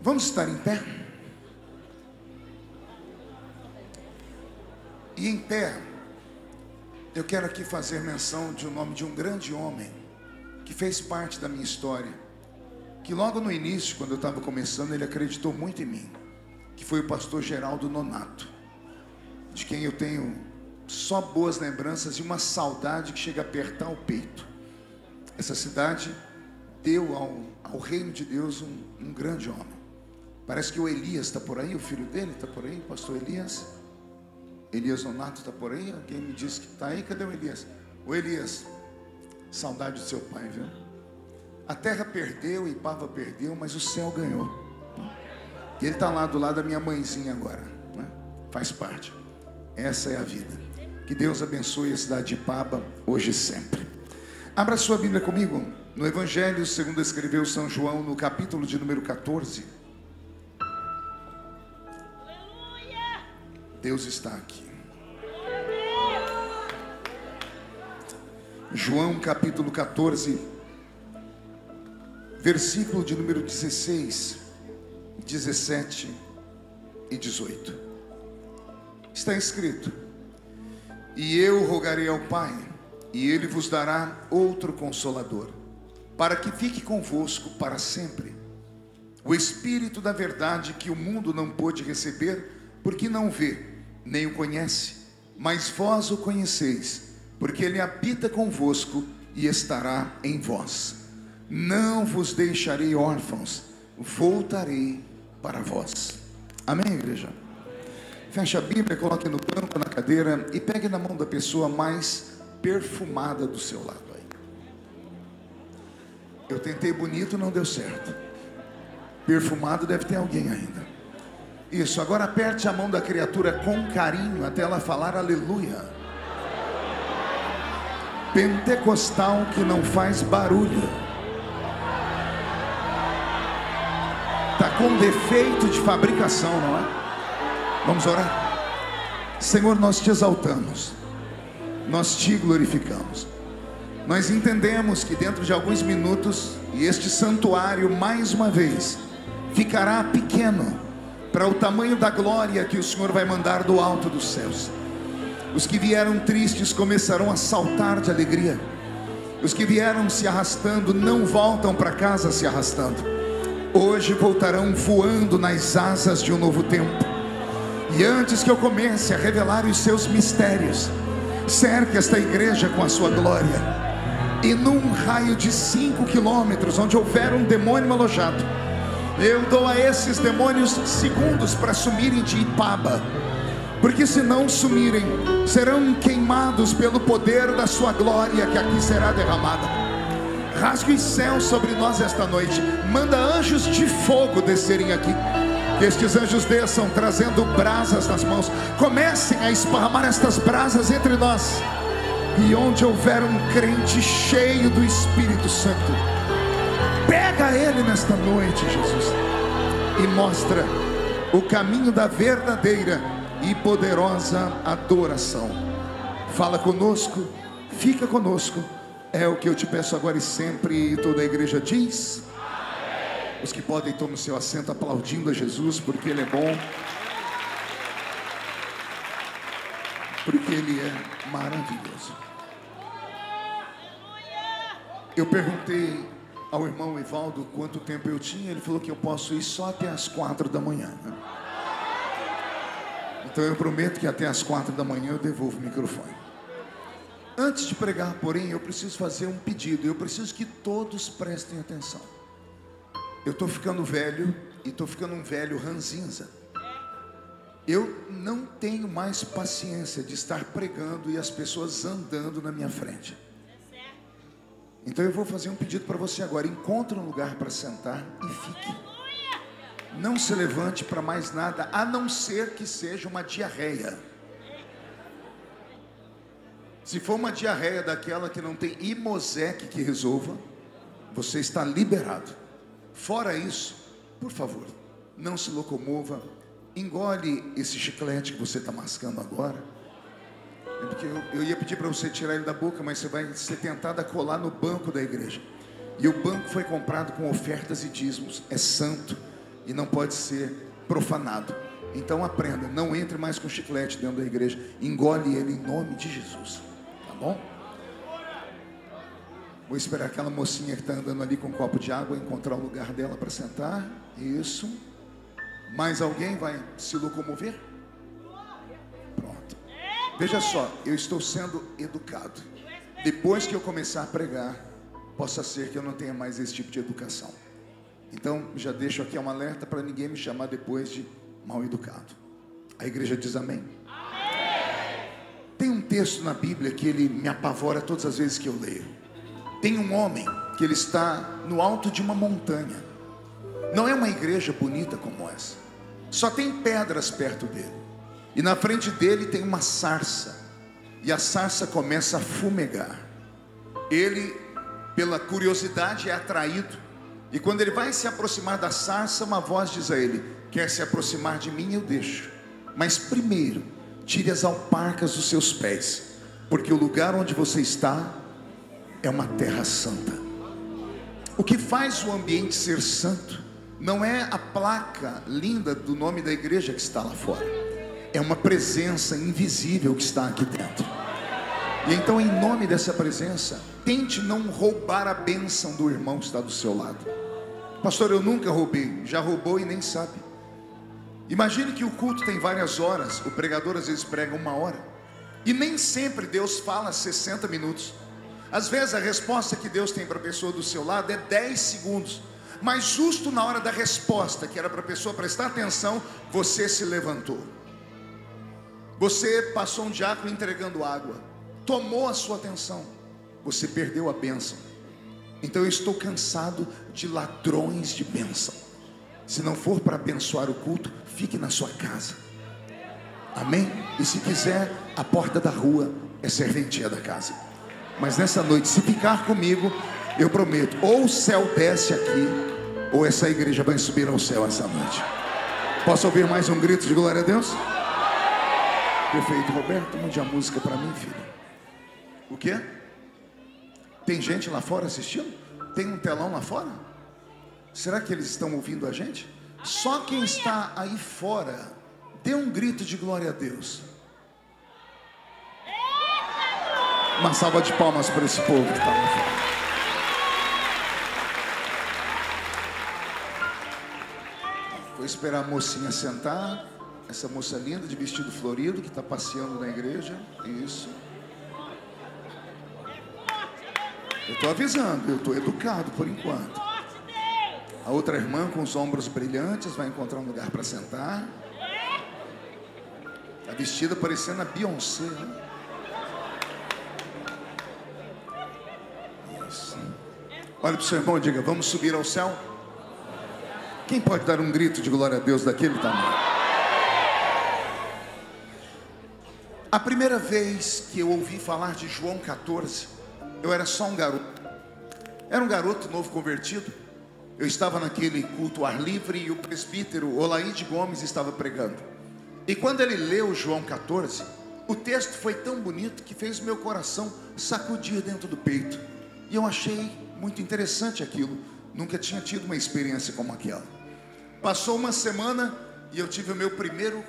Vamos estar em pé? E em pé, eu quero aqui fazer menção de um nome de um grande homem que fez parte da minha história, que logo no início, quando eu estava começando, ele acreditou muito em mim, que foi o pastor Geraldo Nonato, de quem eu tenho só boas lembranças e uma saudade que chega a apertar o peito. Essa cidade deu ao reino de Deus um grande homem. Parece que o Elias está por aí, o filho dele está por aí, o pastor Elias. Elias Nonato está por aí? Alguém me disse que está aí, cadê o Elias? O Elias, saudade do seu pai, viu? A terra perdeu, Ipava perdeu, mas o céu ganhou. E ele está lá do lado da minha mãezinha agora, né? Faz parte. Essa é a vida. Que Deus abençoe a cidade de Ipava, hoje e sempre. Abra sua Bíblia comigo, no Evangelho segundo escreveu São João, no capítulo de número 14. Deus está aqui. João capítulo 14, versículo de número 16, 17 e 18. Está escrito: e eu rogarei ao Pai, e Ele vos dará outro Consolador, para que fique convosco para sempre, o Espírito da verdade, que o mundo não pôde receber, porque não vê, nem o conhece, mas vós o conheceis, porque Ele habita convosco e estará em vós. Não vos deixarei órfãos, voltarei para vós. Amém, igreja? Feche a Bíblia, coloque no banco, na cadeira, e pegue na mão da pessoa mais perfumada do seu lado aí. Eu tentei bonito, não deu certo. Perfumado deve ter alguém ainda. Isso, agora aperte a mão da criatura com carinho até ela falar aleluia. Pentecostal que não faz barulho. Está com defeito de fabricação, não é? Vamos orar? Senhor, nós te exaltamos, nós te glorificamos. Nós entendemos que dentro de alguns minutos, e este santuário mais uma vez ficará pequeno para o tamanho da glória que o Senhor vai mandar do alto dos céus. Os que vieram tristes começarão a saltar de alegria. Os que vieram se arrastando não voltam para casa se arrastando. Hoje voltarão voando nas asas de um novo tempo. E antes que eu comece a revelar os seus mistérios, cerque esta igreja com a sua glória. E num raio de 5 quilômetros, onde houver um demônio alojado, eu dou a esses demônios segundos para sumirem de Ipava, porque se não sumirem, serão queimados pelo poder da sua glória que aqui será derramada. Rasgue os céus sobre nós esta noite. Manda anjos de fogo descerem aqui. Que estes anjos desçam trazendo brasas nas mãos. Comecem a esparramar estas brasas entre nós. E onde houver um crente cheio do Espírito Santo, pega ele nesta noite, Jesus, e mostra o caminho da verdadeira e poderosa adoração. Fala conosco, fica conosco. É o que eu te peço agora e sempre. E toda a igreja diz amém. Os que podem, tomem o seu assento aplaudindo a Jesus, porque Ele é bom, porque Ele é maravilhoso. Eu perguntei ao irmão Evaldo quanto tempo eu tinha. Ele falou que eu posso ir só até as 4 da manhã, né? Então eu prometo que até as 4 da manhã eu devolvo o microfone. Antes de pregar, porém, eu preciso fazer um pedido. Eu preciso que todos prestem atenção. Eu estou ficando velho, e estou ficando um velho ranzinza. Eu não tenho mais paciência de estar pregando e as pessoas andando na minha frente. Então eu vou fazer um pedido para você agora. Encontre um lugar para sentar e fique. Não se levante para mais nada, a não ser que seja uma diarreia. Se for uma diarreia daquela que não tem Imosec que resolva, você está liberado. Fora isso, por favor, não se locomova. Engole esse chiclete que você está mascando agora. É porque eu ia pedir para você tirar ele da boca, mas você vai ser tentado a colar no banco da igreja. E o banco foi comprado com ofertas e dízimos. É santo, e não pode ser profanado. Então aprenda, não entre mais com chiclete dentro da igreja, engole ele em nome de Jesus, tá bom? Vou esperar aquela mocinha que está andando ali com um copo de água encontrar o lugar dela para sentar. Isso. Mais alguém vai se locomover? Pronto. Veja só, eu estou sendo educado. Depois que eu começar a pregar, possa ser que eu não tenha mais esse tipo de educação. Então, já deixo aqui um alerta para ninguém me chamar depois de mal educado. A igreja diz amém? Amém. Tem um texto na Bíblia que ele me apavora todas as vezes que eu leio. Tem um homem que ele está no alto de uma montanha. Não é uma igreja bonita como essa. Só tem pedras perto dele. E na frente dele tem uma sarça. E a sarça começa a fumegar. Ele, pela curiosidade, é atraído. E quando ele vai se aproximar da sarça, uma voz diz a ele: quer se aproximar de mim, eu deixo. Mas primeiro, tire as alparcas dos seus pés, porque o lugar onde você está é uma terra santa. O que faz o ambiente ser santo não é a placa linda do nome da igreja que está lá fora. É uma presença invisível que está aqui dentro. E então, em nome dessa presença, tente não roubar a bênção do irmão que está do seu lado. Pastor, eu nunca roubei. Já roubou e nem sabe. Imagine que o culto tem várias horas. O pregador às vezes prega 1 hora. E nem sempre Deus fala 60 minutos. Às vezes a resposta que Deus tem para a pessoa do seu lado é 10 segundos. Mas justo na hora da resposta, que era para a pessoa prestar atenção, você se levantou. Você passou um diácono entregando água. Tomou a sua atenção. Você perdeu a bênção. Então eu estou cansado de ladrões de bênção. Se não for para abençoar o culto, fique na sua casa. Amém? E se quiser, a porta da rua é serventia da casa. Mas nessa noite, se ficar comigo, eu prometo, ou o céu desce aqui, ou essa igreja vai subir ao céu essa noite. Posso ouvir mais um grito de glória a Deus? Perfeito. Roberto, mande a música para mim, filho. O quê? Tem gente lá fora assistindo? Tem um telão lá fora? Será que eles estão ouvindo a gente? Só quem está aí fora, dê um grito de glória a Deus. Uma salva de palmas para esse povo que está lá fora. Vou esperar a mocinha sentar. Essa moça linda de vestido florido que está passeando na igreja. Isso. Eu estou avisando, eu estou educado por enquanto. A outra irmã com os ombros brilhantes vai encontrar um lugar para sentar. Está vestida parecendo a Beyoncé, né? Isso. Olha para o seu irmão e diga: vamos subir ao céu? Quem pode dar um grito de glória a Deus daquele tamanho? A primeira vez que eu ouvi falar de João 14, eu era só um garoto. Era um garoto novo convertido. Eu estava naquele culto ar livre e o presbítero Olaide Gomes estava pregando. E quando ele leu João 14, o texto foi tão bonito que fez meu coração sacudir dentro do peito. E eu achei muito interessante aquilo. Nunca tinha tido uma experiência como aquela. Passou uma semana e eu tive o meu primeiro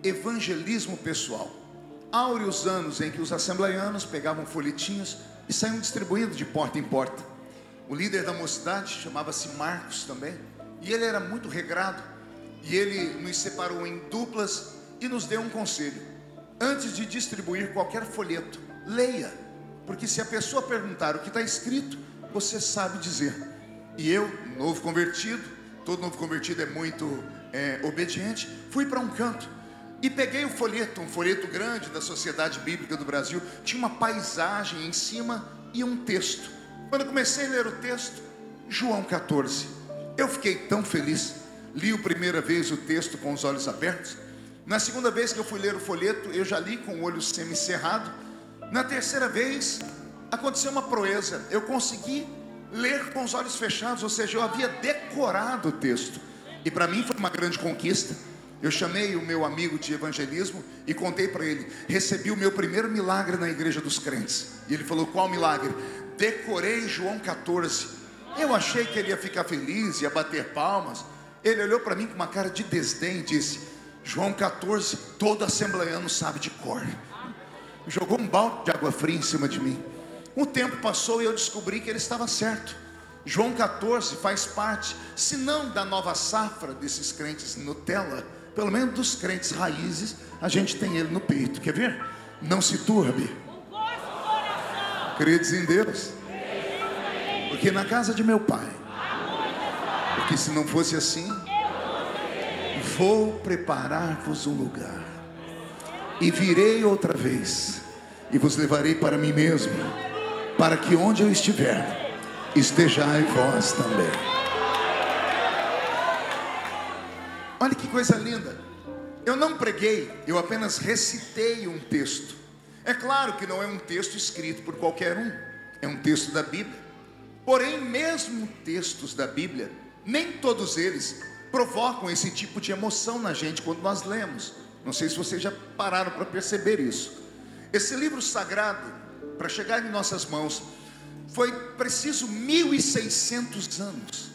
evangelismo pessoal. Áureos anos em que os assembleianos pegavam folhetinhos e saíam distribuindo de porta em porta. O líder da mocidade chamava-se Marcos também, e ele era muito regrado, e ele nos separou em duplas e nos deu um conselho: antes de distribuir qualquer folheto, leia, porque se a pessoa perguntar o que está escrito, você sabe dizer. E eu, novo convertido, todo novo convertido é muito obediente, fui para um canto e peguei o folheto, um folheto grande da Sociedade Bíblica do Brasil. Tinha uma paisagem em cima e um texto. Quando eu comecei a ler o texto, João 14, eu fiquei tão feliz. Li a primeira vez o texto com os olhos abertos. Na segunda vez que eu fui ler o folheto, eu já li com o olho semicerrado. Na terceira vez, aconteceu uma proeza. Eu consegui ler com os olhos fechados, ou seja, eu havia decorado o texto. E para mim foi uma grande conquista. Eu chamei o meu amigo de evangelismo e contei para ele: recebi o meu primeiro milagre na igreja dos crentes. E ele falou: qual milagre? Decorei João 14. Eu achei que ele ia ficar feliz, ia bater palmas. Ele olhou para mim com uma cara de desdém e disse: João 14, todo assembleiano sabe de cor. Jogou um balde de água fria em cima de mim. O tempo passou e eu descobri que ele estava certo. João 14 faz parte, se não da nova safra desses crentes Nutella, pelo menos dos crentes raízes, a gente tem ele no peito. Quer ver? Não se turbe. Credes em Deus, porque na casa de meu pai, porque se não fosse assim, vou preparar-vos um lugar, e virei outra vez, e vos levarei para mim mesmo, para que onde eu estiver, estejai vós também. Olha que coisa linda. Eu não preguei, eu apenas recitei um texto. É claro que não é um texto escrito por qualquer um, é um texto da Bíblia. Porém, mesmo textos da Bíblia, nem todos eles provocam esse tipo de emoção na gente quando nós lemos. Não sei se vocês já pararam para perceber isso. Esse livro sagrado, para chegar em nossas mãos, foi preciso 1600 anos.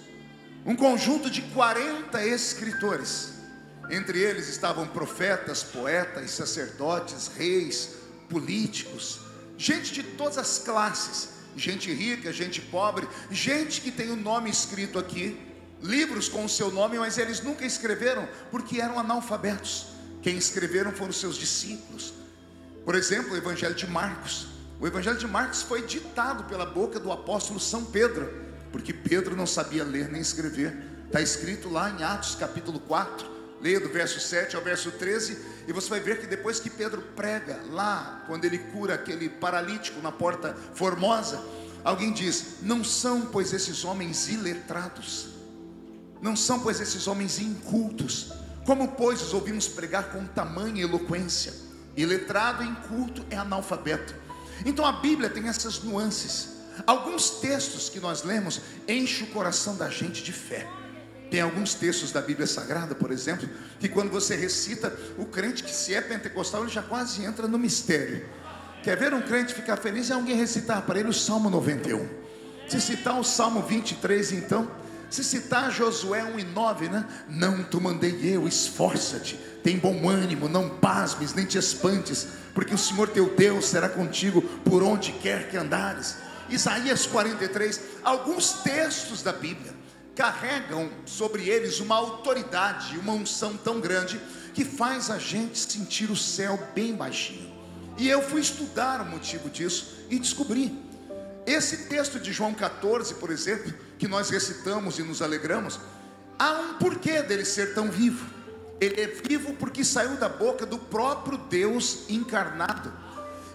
Um conjunto de 40 escritores. Entre eles estavam profetas, poetas, sacerdotes, reis, políticos, gente de todas as classes, gente rica, gente pobre, gente que tem o nome escrito aqui, livros com o seu nome, mas eles nunca escreveram porque eram analfabetos. Quem escreveram foram os seus discípulos. Por exemplo, o Evangelho de Marcos. O Evangelho de Marcos foi ditado pela boca do apóstolo São Pedro, porque Pedro não sabia ler nem escrever. Está escrito lá em Atos capítulo 4, leia do verso 7 ao verso 13, e você vai ver que depois que Pedro prega lá, quando ele cura aquele paralítico na porta Formosa, alguém diz: não são pois esses homens iletrados, não são pois esses homens incultos, como pois os ouvimos pregar com tamanha eloquência? Iletrado e inculto é analfabeto. Então a Bíblia tem essas nuances. Alguns textos que nós lemos enchem o coração da gente de fé. Tem alguns textos da Bíblia Sagrada, por exemplo, que quando você recita, o crente que se é pentecostal, ele já quase entra no mistério. Quer ver um crente ficar feliz? É alguém recitar para ele o Salmo 91. Se citar o Salmo 23, então, se citar Josué 1:9, né? Não te mandei eu, esforça-te, tem bom ânimo, não pasmes, nem te espantes, porque o Senhor teu Deus será contigo por onde quer que andares. Isaías 43, alguns textos da Bíblia carregam sobre eles uma autoridade, uma unção tão grande, que faz a gente sentir o céu bem baixinho. E eu fui estudar o motivo disso e descobri. Esse texto de João 14, por exemplo, que nós recitamos e nos alegramos, há um porquê dele ser tão vivo. Ele é vivo porque saiu da boca do próprio Deus encarnado.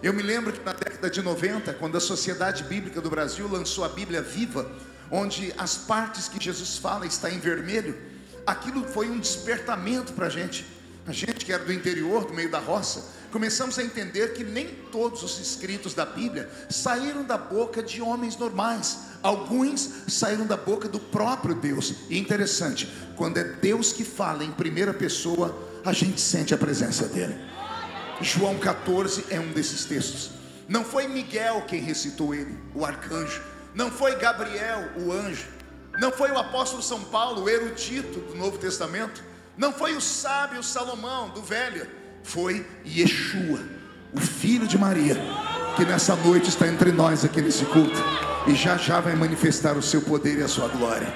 Eu me lembro que na década de 90, quando a Sociedade Bíblica do Brasil lançou a Bíblia Viva, onde as partes que Jesus fala está em vermelho, aquilo foi um despertamento para a gente que era do interior, do meio da roça. Começamos a entender que nem todos os escritos da Bíblia saíram da boca de homens normais, alguns saíram da boca do próprio Deus. E interessante, quando é Deus que fala em primeira pessoa, a gente sente a presença dele. João 14 é um desses textos. Não foi Miguel quem recitou ele, o arcanjo. Não foi Gabriel, o anjo. Não foi o apóstolo São Paulo, o erudito do Novo Testamento. Não foi o sábio Salomão, do Velho. Foi Yeshua, o filho de Maria, que nessa noite está entre nós aqui nesse culto, e já já vai manifestar o seu poder e a sua glória.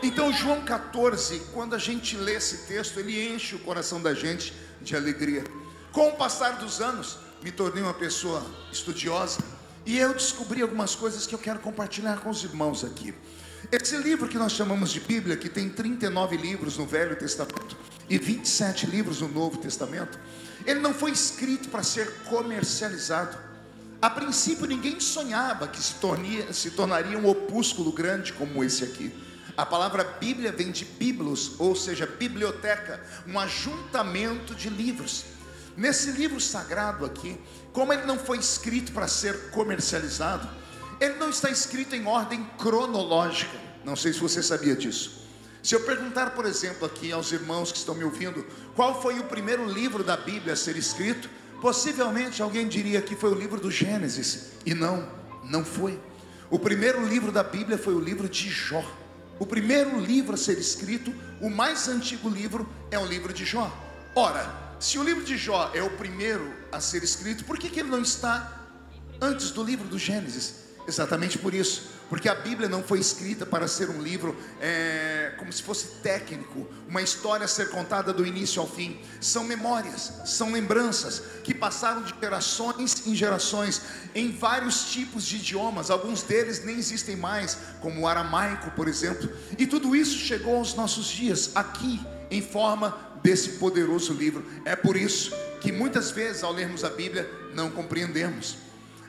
Então João 14, quando a gente lê esse texto, ele enche o coração da gente de alegria. Com o passar dos anos, me tornei uma pessoa estudiosa, e eu descobri algumas coisas que eu quero compartilhar com os irmãos aqui. Esse livro que nós chamamos de Bíblia, que tem 39 livros no Velho Testamento e 27 livros no Novo Testamento, ele não foi escrito para ser comercializado. A princípio ninguém sonhava que se tornaria um opúsculo grande como esse aqui. A palavra Bíblia vem de biblos, ou seja, biblioteca, um ajuntamento de livros. Nesse livro sagrado aqui, como ele não foi escrito para ser comercializado, ele não está escrito em ordem cronológica. Não sei se você sabia disso. Se eu perguntar, por exemplo, aqui aos irmãos que estão me ouvindo, qual foi o primeiro livro da Bíblia a ser escrito, possivelmente alguém diria que foi o livro do Gênesis. E não foi. O primeiro livro da Bíblia foi o livro de Jó. O primeiro livro a ser escrito, o mais antigo livro, é o livro de Jó. Ora, se o livro de Jó é o primeiro a ser escrito, por que ele não está antes do livro do Gênesis? Exatamente por isso, porque a Bíblia não foi escrita para ser um livro como se fosse técnico, uma história a ser contada do início ao fim. São memórias, são lembranças que passaram de gerações em gerações, em vários tipos de idiomas. Alguns deles nem existem mais, como o aramaico, por exemplo. E tudo isso chegou aos nossos dias, aqui, em forma desse poderoso livro. É por isso que muitas vezes, ao lermos a Bíblia, não compreendemos.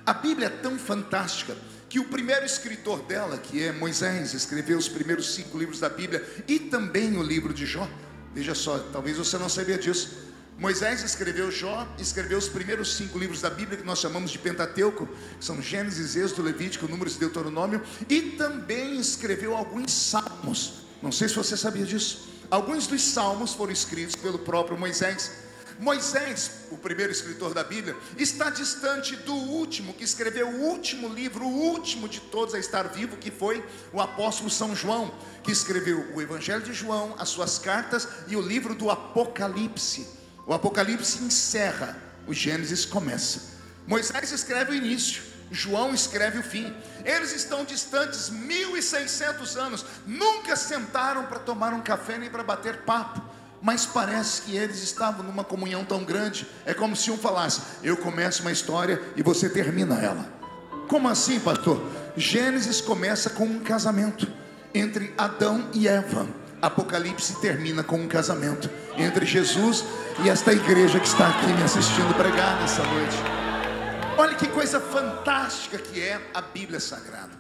A Bíblia é tão fantástica que o primeiro escritor dela, que é Moisés, escreveu os primeiros 5 livros da Bíblia e também o livro de Jó. Veja só, talvez você não sabia disso. Moisés escreveu Jó, escreveu os primeiros 5 livros da Bíblia, que nós chamamos de Pentateuco, que são Gênesis, Êxodo, Levítico, Números e Deuteronômio, e também escreveu alguns salmos. Não sei se você sabia disso. Alguns dos salmos foram escritos pelo próprio Moisés. Moisés, o primeiro escritor da Bíblia, está distante do último, que escreveu o último livro, o último de todos a estar vivo, que foi o apóstolo São João, que escreveu o Evangelho de João, as suas cartas e o livro do Apocalipse. O Apocalipse encerra, o Gênesis começa. Moisés escreve o início, João escreve o fim. Eles estão distantes 1600 anos, nunca sentaram para tomar um café nem para bater papo, mas parece que eles estavam numa comunhão tão grande. É como se um falasse: eu começo uma história e você termina ela. Como assim, pastor? Gênesis começa com um casamento entre Adão e Eva. Apocalipse termina com um casamento entre Jesus e esta igreja que está aqui me assistindo pregar nessa noite. Olha que coisa fantástica que é a Bíblia Sagrada.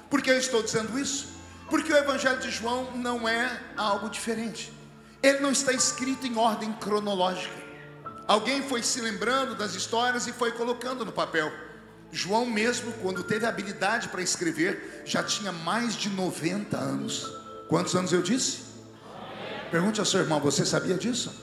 Por que eu estou dizendo isso? Porque o Evangelho de João não é algo diferente. Ele não está escrito em ordem cronológica. Alguém foi se lembrando das histórias e foi colocando no papel. João mesmo, quando teve a habilidade para escrever, já tinha mais de 90 anos. Quantos anos eu disse? Pergunte ao seu irmão: você sabia disso?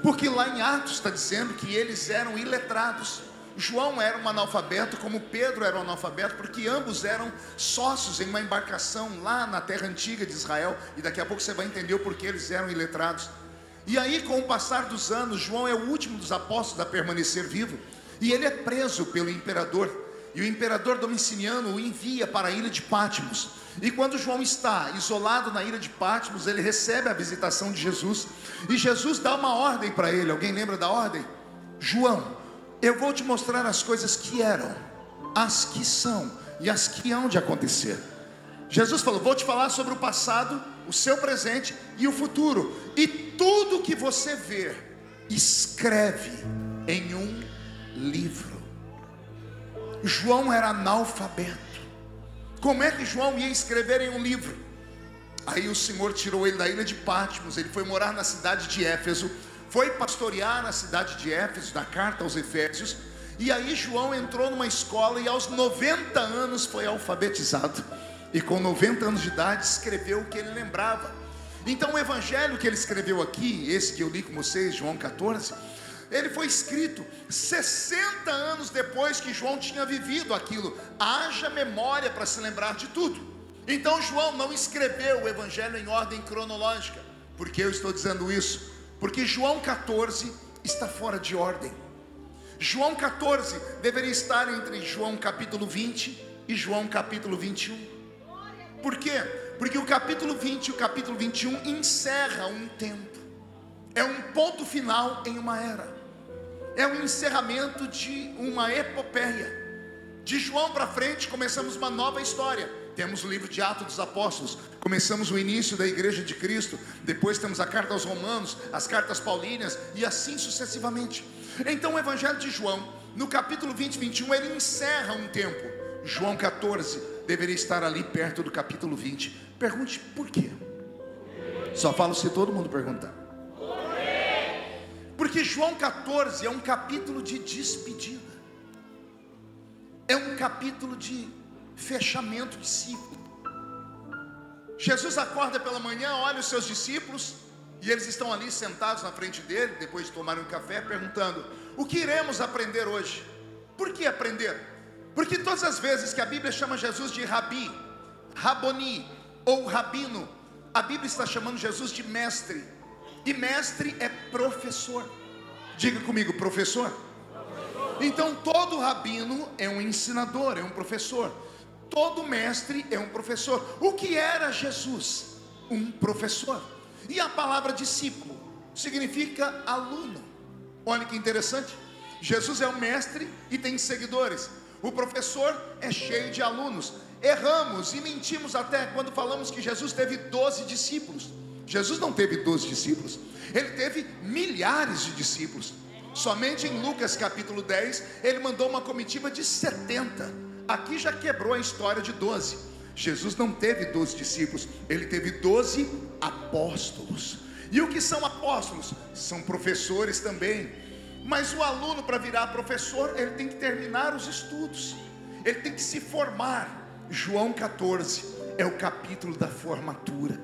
Porque lá em Atos está dizendo que eles eram iletrados. João era um analfabeto, como Pedro era um analfabeto, porque ambos eram sócios em uma embarcação lá na terra antiga de Israel. E daqui a pouco você vai entender o porquê eles eram iletrados. E aí, com o passar dos anos, João é o último dos apóstolos a permanecer vivo, e ele é preso pelo imperador. E o imperador Domiciano o envia para a ilha de Patmos. E quando João está isolado na ilha de Patmos, ele recebe a visitação de Jesus. E Jesus dá uma ordem para ele. Alguém lembra da ordem? João, eu vou te mostrar as coisas que eram, as que são e as que hão de acontecer. Jesus falou: vou te falar sobre o passado, o seu presente e o futuro. E tudo que você vê, escreve em um livro. João era analfabeto. Como é que João ia escrever em um livro? Aí o Senhor tirou ele da ilha de Patmos. Ele foi morar na cidade de Éfeso, foi pastorear na cidade de Éfeso, na carta aos Efésios. E aí João entrou numa escola e aos 90 anos foi alfabetizado. E com 90 anos de idade escreveu o que ele lembrava. Então o evangelho que ele escreveu aqui, esse que eu li com vocês, João 14, ele foi escrito 60 anos depois que João tinha vivido aquilo. Haja memória para se lembrar de tudo. Então João não escreveu o evangelho em ordem cronológica. Por que eu estou dizendo isso? Porque João 14 está fora de ordem. João 14 deveria estar entre João capítulo 20 e João capítulo 21. Por quê? Porque o capítulo 20 e o capítulo 21 encerra um tempo. É um ponto final em uma era. É um encerramento de uma epopeia. De João para frente começamos uma nova história. Temos o livro de Atos dos Apóstolos, começamos o início da igreja de Cristo. Depois temos a carta aos Romanos, as cartas paulíneas e assim sucessivamente. Então o evangelho de João, no capítulo 20 e 21, ele encerra um tempo. João 14 deveria estar ali perto do capítulo 20. Pergunte por quê? Só falo se todo mundo perguntar. Porque João 14 é um capítulo de despedida. É um capítulo de fechamento de ciclo. Jesus acorda pela manhã, olha os seus discípulos, e eles estão ali sentados na frente dele, depois de tomarem um café, perguntando: o que iremos aprender hoje? Por que aprender? Porque todas as vezes que a Bíblia chama Jesus de Rabi, Raboni, ou rabino. A Bíblia está chamando Jesus de mestre, e mestre é professor. Diga comigo, professor. Então todo rabino é um ensinador, é um professor. Todo mestre é um professor. O que era Jesus? Um professor. E a palavra discípulo significa aluno. Olha que interessante. Jesus é o mestre e tem seguidores. O professor é cheio de alunos. Erramos e mentimos até quando falamos que Jesus teve 12 discípulos. Jesus não teve 12 discípulos. Ele teve milhares de discípulos. Somente em Lucas capítulo 10 ele mandou uma comitiva de 70. Aqui já quebrou a história de 12. Jesus não teve 12 discípulos, ele teve 12 apóstolos. E o que são apóstolos? São professores também. Mas o aluno, para virar professor, ele tem que terminar os estudos, ele tem que se formar. João 14 é o capítulo da formatura.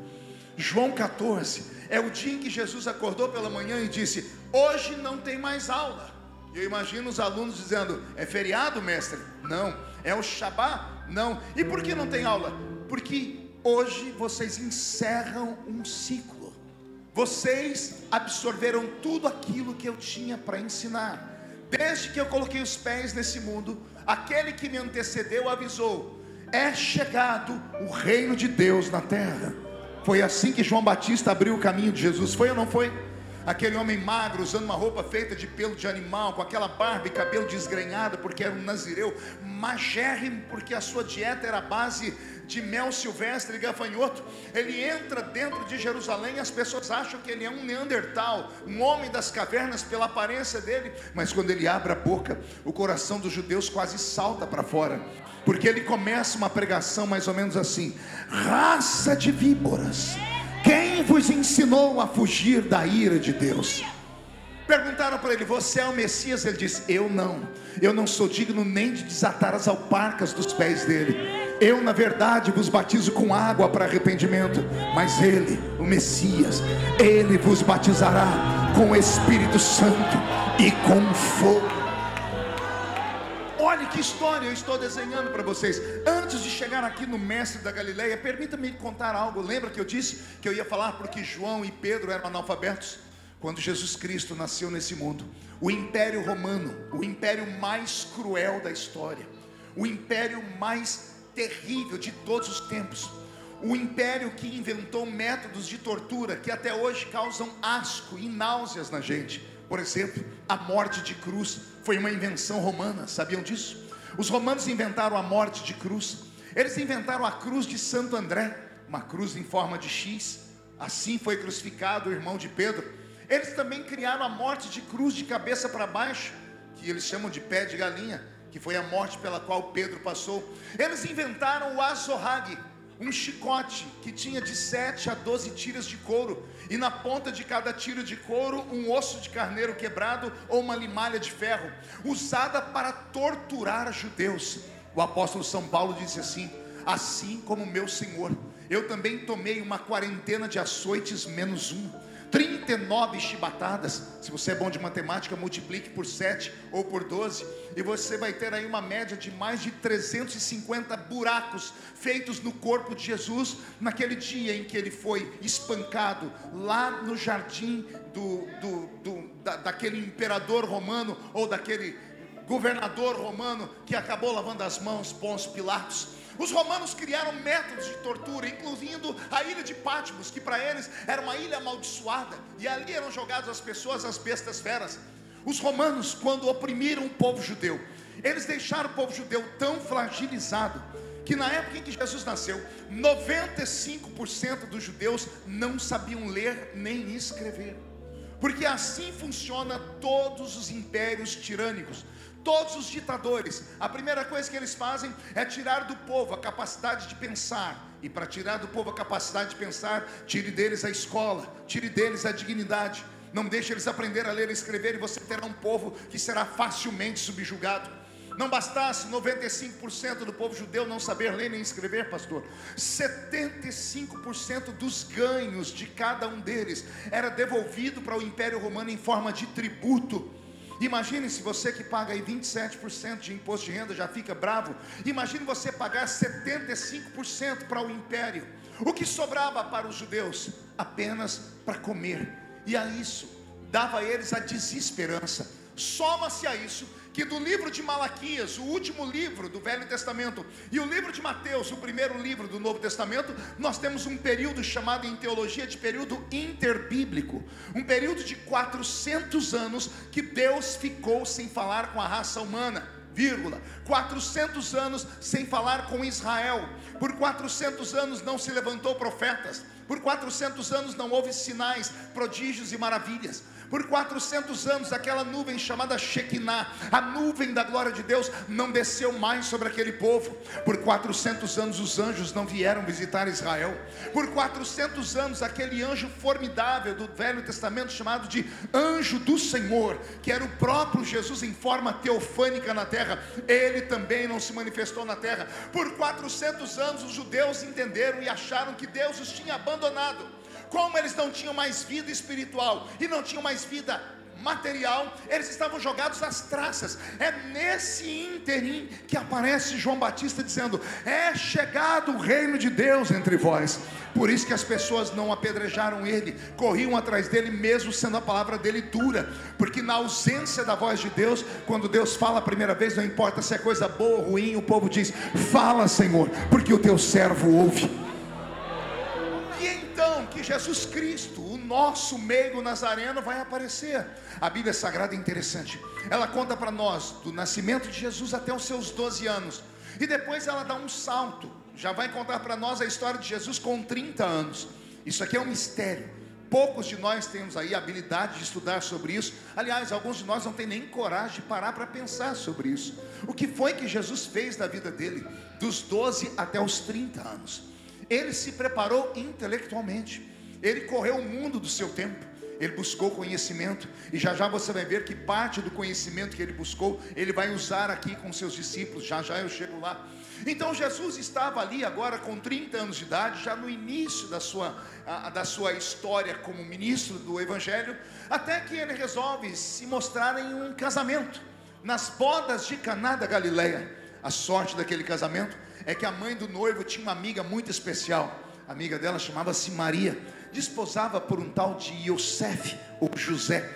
João 14 é o dia em que Jesus acordou pela manhã e disse: hoje não tem mais aula. E eu imagino os alunos dizendo: é feriado, mestre? Não. É o Shabá? Não. E por que não tem aula? Porque hoje vocês encerram um ciclo. Vocês absorveram tudo aquilo que eu tinha para ensinar. Desde que eu coloquei os pés nesse mundo, aquele que me antecedeu avisou: é chegado o reino de Deus na terra. Foi assim que João Batista abriu o caminho de Jesus. Foi ou não foi? Aquele homem magro, usando uma roupa feita de pelo de animal, com aquela barba e cabelo desgrenhado, porque era um nazireu, magérrimo, porque a sua dieta era a base de mel silvestre e gafanhoto. Ele entra dentro de Jerusalém e as pessoas acham que ele é um neandertal, um homem das cavernas pela aparência dele. Mas quando ele abre a boca, o coração dos judeus quase salta para fora, porque ele começa uma pregação mais ou menos assim: raça de víboras, quem vos ensinou a fugir da ira de Deus? Perguntaram para ele: você é o Messias? Ele disse: eu não sou digno nem de desatar as alparcas dos pés dele. Eu na verdade vos batizo com água para arrependimento, mas ele, o Messias, ele vos batizará com o Espírito Santo e com fogo. Olha que história eu estou desenhando para vocês. Antes de chegar aqui no mestre da Galileia, permita-me contar algo. Lembra que eu disse que eu ia falar porque João e Pedro eram analfabetos? Quando Jesus Cristo nasceu nesse mundo, o Império Romano, o império mais cruel da história, o império mais terrível de todos os tempos, o império que inventou métodos de tortura que até hoje causam asco e náuseas na gente. Por exemplo, a morte de cruz foi uma invenção romana, sabiam disso? Os romanos inventaram a morte de cruz. Eles inventaram a cruz de Santo André, uma cruz em forma de X. Assim foi crucificado o irmão de Pedro. Eles também criaram a morte de cruz de cabeça para baixo, que eles chamam de pé de galinha, que foi a morte pela qual Pedro passou. Eles inventaram o azorrague, um chicote que tinha de 7 a 12 tiras de couro, e na ponta de cada tiro de couro um osso de carneiro quebrado ou uma limalha de ferro, usada para torturar judeus. O apóstolo São Paulo disse assim: assim como meu Senhor, eu também tomei uma quarentena de açoites menos um, 39 chibatadas. Se você é bom de matemática, multiplique por 7 ou por 12, e você vai ter aí uma média de mais de 350 buracos feitos no corpo de Jesus, naquele dia em que ele foi espancado, lá no jardim daquele imperador romano, ou daquele governador romano que acabou lavando as mãos, Pôncio Pilatos. Os romanos criaram métodos de tortura, incluindo a ilha de Patmos, que para eles era uma ilha amaldiçoada, e ali eram jogadas as pessoas, as bestas feras. Os romanos, quando oprimiram o povo judeu, eles deixaram o povo judeu tão fragilizado, que na época em que Jesus nasceu, 95% dos judeus não sabiam ler nem escrever. Porque assim funciona todos os impérios tirânicos, todos os ditadores. A primeira coisa que eles fazem é tirar do povo a capacidade de pensar. E para tirar do povo a capacidade de pensar, tire deles a escola, tire deles a dignidade. Não deixe eles aprender a ler e escrever, e você terá um povo que será facilmente subjugado. Não bastasse 95% do povo judeu não saber ler nem escrever, pastor, 75% dos ganhos de cada um deles era devolvido para o Império Romano em forma de tributo. Imagine se você que paga aí 27% de imposto de renda já fica bravo. Imagine você pagar 75% para o Império. O que sobrava para os judeus? Apenas para comer. E a isso dava a eles a desesperança. Soma-se a isso que do livro de Malaquias, o último livro do Velho Testamento, e o livro de Mateus, o primeiro livro do Novo Testamento, nós temos um período chamado em teologia de período interbíblico, um período de 400 anos que Deus ficou sem falar com a raça humana, 400 anos sem falar com Israel. Por 400 anos não se levantou profetas. Por 400 anos não houve sinais, prodígios e maravilhas. Por 400 anos aquela nuvem chamada Shekinah, a nuvem da glória de Deus, não desceu mais sobre aquele povo. Por 400 anos os anjos não vieram visitar Israel. Por 400 anos aquele anjo formidável do Velho Testamento, chamado de anjo do Senhor, que era o próprio Jesus em forma teofânica na terra, ele também não se manifestou na terra. Por 400 anos os judeus entenderam e acharam que Deus os tinha abandonado. Como eles não tinham mais vida espiritual e não tinham mais vida material, eles estavam jogados às traças. É nesse ínterim que aparece João Batista dizendo: é chegado o reino de Deus entre vós. Por isso que as pessoas não apedrejaram ele, corriam atrás dele, mesmo sendo a palavra dele dura, porque na ausência da voz de Deus, quando Deus fala a primeira vez, não importa se é coisa boa ou ruim, o povo diz: fala, Senhor, porque o teu servo ouve. Que Jesus Cristo, o nosso meigo nazareno, vai aparecer. A Bíblia Sagrada é interessante. Ela conta para nós do nascimento de Jesus até os seus 12 anos. E depois ela dá um salto. Já vai contar para nós a história de Jesus com 30 anos. Isso aqui é um mistério. Poucos de nós temos aí a habilidade de estudar sobre isso. Aliás, alguns de nós não têm nem coragem de parar para pensar sobre isso. O que foi que Jesus fez da vida dele, dos 12 até os 30 anos? Ele se preparou intelectualmente. Ele correu o mundo do seu tempo. Ele buscou conhecimento. E já já você vai ver que parte do conhecimento que ele buscou, ele vai usar aqui com seus discípulos. Já já eu chego lá. Então Jesus estava ali agora com 30 anos de idade, já no início da sua história como ministro do Evangelho, até que ele resolve se mostrar em um casamento, nas bodas de Caná da Galileia. A sorte daquele casamento é que a mãe do noivo tinha uma amiga muito especial. A amiga dela chamava-se Maria, desposava por um tal de Yosef ou José.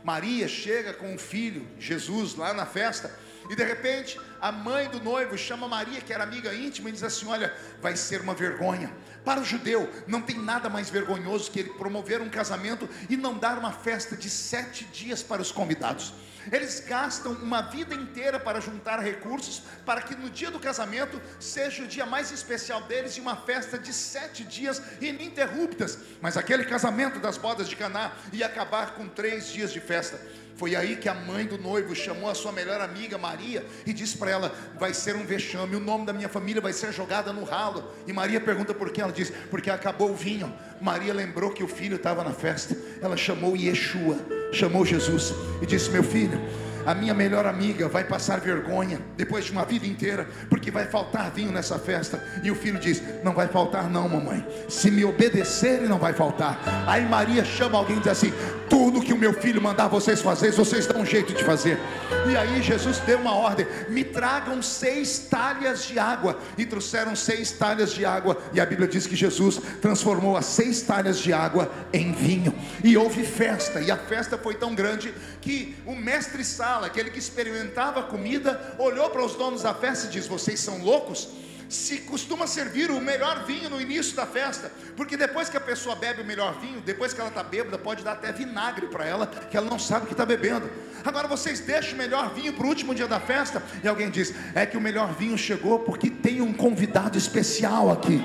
Maria chega com o filho, Jesus, lá na festa, e de repente a mãe do noivo chama Maria, que era amiga íntima, e diz assim: olha, vai ser uma vergonha. Para o judeu não tem nada mais vergonhoso que ele promover um casamento e não dar uma festa de 7 dias para os convidados. Eles gastam uma vida inteira para juntar recursos, para que no dia do casamento seja o dia mais especial deles, e uma festa de 7 dias ininterruptas. Mas aquele casamento das bodas de Caná ia acabar com 3 dias de festa. Foi aí que a mãe do noivo chamou a sua melhor amiga Maria e disse para ela: vai ser um vexame, o nome da minha família vai ser jogada no ralo. E Maria pergunta por quê? Ela diz: porque acabou o vinho. Maria lembrou que o filho estava na festa. Ela chamou Yeshua, chamou Jesus e disse: meu filho, a minha melhor amiga vai passar vergonha depois de uma vida inteira, porque vai faltar vinho nessa festa. E o filho diz: não vai faltar não, mamãe, se me obedecerem não vai faltar. Aí Maria chama alguém e diz assim: tudo que o meu filho mandar vocês fazer, vocês dão um jeito de fazer. E aí Jesus deu uma ordem: me tragam 6 talhas de água. E trouxeram 6 talhas de água, e a Bíblia diz que Jesus transformou as 6 talhas de água em vinho, e houve festa. E a festa foi tão grande que o mestre-sala, aquele que experimentava a comida, olhou para os donos da festa e disse: vocês são loucos? Se costuma servir o melhor vinho no início da festa, porque depois que a pessoa bebe o melhor vinho, depois que ela está bêbada, pode dar até vinagre para ela, que ela não sabe o que está bebendo. Agora vocês deixam o melhor vinho para o último dia da festa. E alguém diz: é que o melhor vinho chegou porque tem um convidado especial aqui.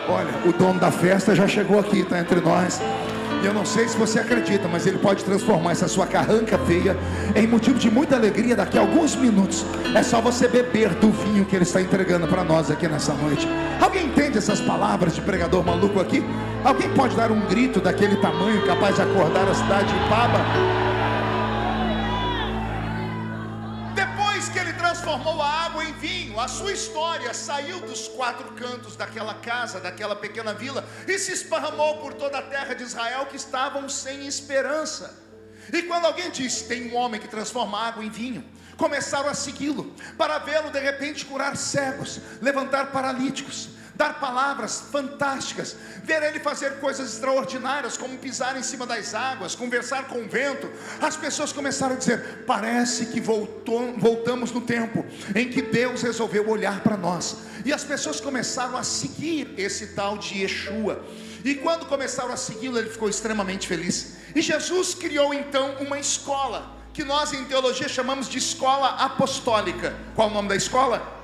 Olha, o dono da festa já chegou aqui, está entre nós. E eu não sei se você acredita, mas ele pode transformar essa sua carranca feia em motivo de muita alegria daqui a alguns minutos. É só você beber do vinho que ele está entregando para nós aqui nessa noite. Alguém entende essas palavras de pregador maluco aqui? Alguém pode dar um grito daquele tamanho capaz de acordar a cidade de Paba? Depois que ele transformou a água em vinho, a sua história saiu dos 4 cantos daquela casa, daquela pequena vila, e se esparramou por toda a terra de Israel, que estavam sem esperança. E quando alguém diz: tem um homem que transforma água em vinho, começaram a segui-lo, para vê-lo de repente curar cegos, levantar paralíticos, dar palavras fantásticas, ver ele fazer coisas extraordinárias, como pisar em cima das águas, conversar com o vento. As pessoas começaram a dizer: parece que voltamos no tempo em que Deus resolveu olhar para nós. E as pessoas começaram a seguir esse tal de Yeshua. E quando começaram a segui-lo, ele ficou extremamente feliz. E Jesus criou então uma escola, que nós em teologia chamamos de escola apostólica. Qual o nome da escola?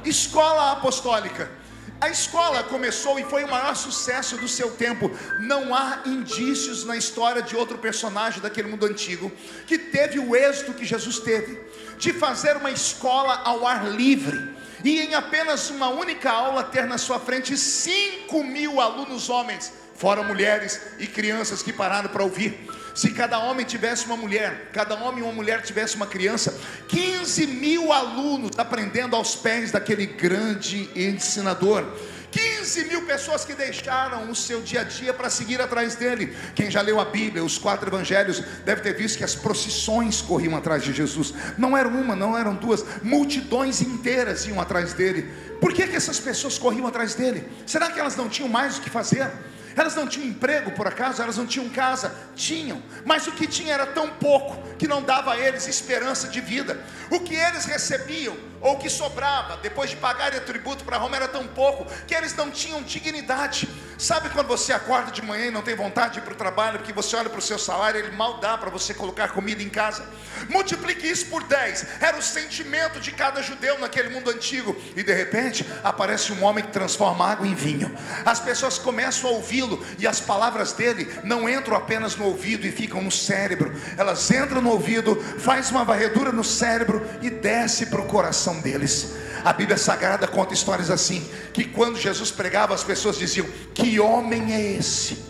Escola apostólica. A escola começou e foi o maior sucesso do seu tempo. Não há indícios na história de outro personagem daquele mundo antigo que teve o êxito que Jesus teve, de fazer uma escola ao ar livre, e em apenas uma única aula ter na sua frente 5.000 alunos homens, fora mulheres e crianças que pararam para ouvir. Se cada homem tivesse uma mulher, cada homem e uma mulher tivesse uma criança, 15.000 alunos aprendendo aos pés daquele grande ensinador. 15.000 pessoas que deixaram o seu dia a dia para seguir atrás dele. Quem já leu a Bíblia, os 4 evangelhos, deve ter visto que as procissões corriam atrás de Jesus. Não era uma, não eram duas, multidões inteiras iam atrás dele. Por que essas pessoas corriam atrás dele? Será que elas não tinham mais o que fazer? Elas não tinham emprego por acaso? Elas não tinham casa? Tinham, mas o que tinha era tão pouco que não dava a eles esperança de vida. O que eles recebiam, ou o que sobrava, depois de pagarem tributo para Roma, era tão pouco que eles não tinham dignidade. Sabe quando você acorda de manhã e não tem vontade de ir para o trabalho, porque você olha para o seu salário, ele mal dá para você colocar comida em casa? Multiplique isso por 10, era o sentimento de cada judeu naquele mundo antigo. E de repente aparece um homem que transforma água em vinho. As pessoas começam a ouvi-lo, e as palavras dele não entram apenas no ouvido e ficam no cérebro. Elas entram no ouvido, faz uma varredura no cérebro e desce para o coração deles. A Bíblia Sagrada conta histórias assim, que quando Jesus pregava, as pessoas diziam: que homem é esse,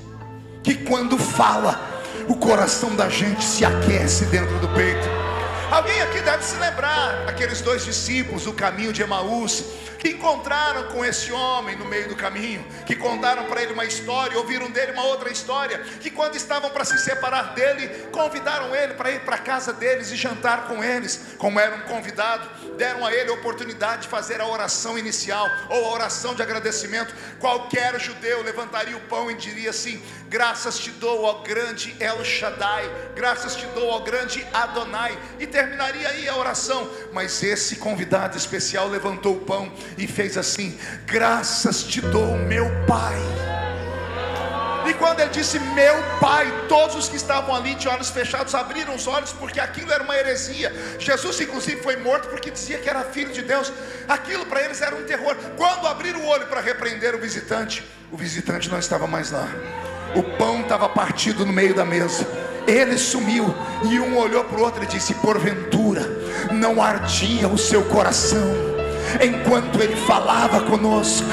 que quando fala, o coração da gente se aquece dentro do peito. Alguém aqui deve se lembrar aqueles 2 discípulos do caminho de Emaús, que encontraram com esse homem no meio do caminho, que contaram para ele uma história, ouviram dele uma outra história, que quando estavam para se separar dele, convidaram ele para ir para a casa deles e jantar com eles. Como era um convidado, deram a ele a oportunidade de fazer a oração inicial, ou a oração de agradecimento. Qualquer judeu levantaria o pão e diria assim: graças te dou, ó grande El Shaddai, graças te dou, ó grande Adonai, e terminaria aí a oração. Mas esse convidado especial levantou o pão e fez assim: graças te dou, meu Pai. E quando ele disse meu Pai, todos os que estavam ali de olhos fechados abriram os olhos, porque aquilo era uma heresia. Jesus inclusive foi morto porque dizia que era filho de Deus. Aquilo para eles era um terror. Quando abriram o olho para repreender o visitante não estava mais lá. O pão estava partido no meio da mesa. Ele sumiu, e um olhou para o outro e disse: porventura não ardia o seu coração enquanto ele falava conosco?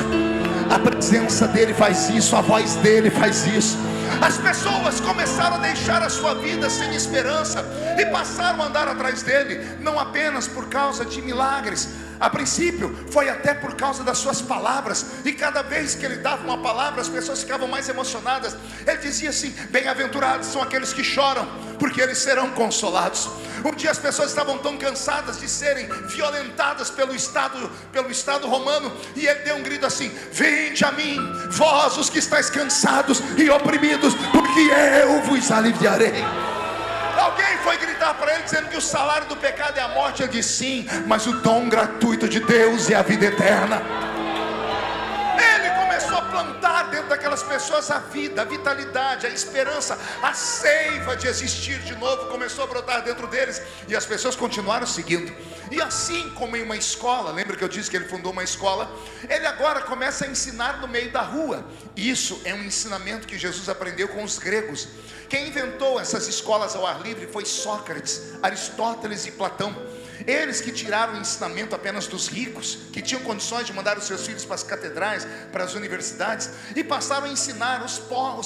A presença dele faz isso, a voz dele faz isso. As pessoas começaram a deixar a sua vida sem esperança e passaram a andar atrás dele, não apenas por causa de milagres. A princípio foi até por causa das suas palavras, e cada vez que ele dava uma palavra, as pessoas ficavam mais emocionadas. Ele dizia assim: bem-aventurados são aqueles que choram, porque eles serão consolados. Um dia as pessoas estavam tão cansadas de serem violentadas pelo Estado romano, e ele deu um grito assim: vinde a mim, vós os que estáis cansados e oprimidos, porque eu vos aliviarei. Alguém foi gritar para ele dizendo que o salário do pecado é a morte. Ele disse: sim, mas o dom gratuito de Deus é a vida eterna. Ele começou a plantar dentro daquelas pessoas a vida, a vitalidade, a esperança, a seiva de existir de novo começou a brotar dentro deles, e as pessoas continuaram seguindo. E assim como em uma escola, lembra que eu disse que ele fundou uma escola? Ele agora começa a ensinar no meio da rua. Isso é um ensinamento que Jesus aprendeu com os gregos. Quem inventou essas escolas ao ar livre foi Sócrates, Aristóteles e Platão. Eles que tiraram o ensinamento apenas dos ricos, que tinham condições de mandar os seus filhos para as catedrais, para as universidades, e passaram a ensinar os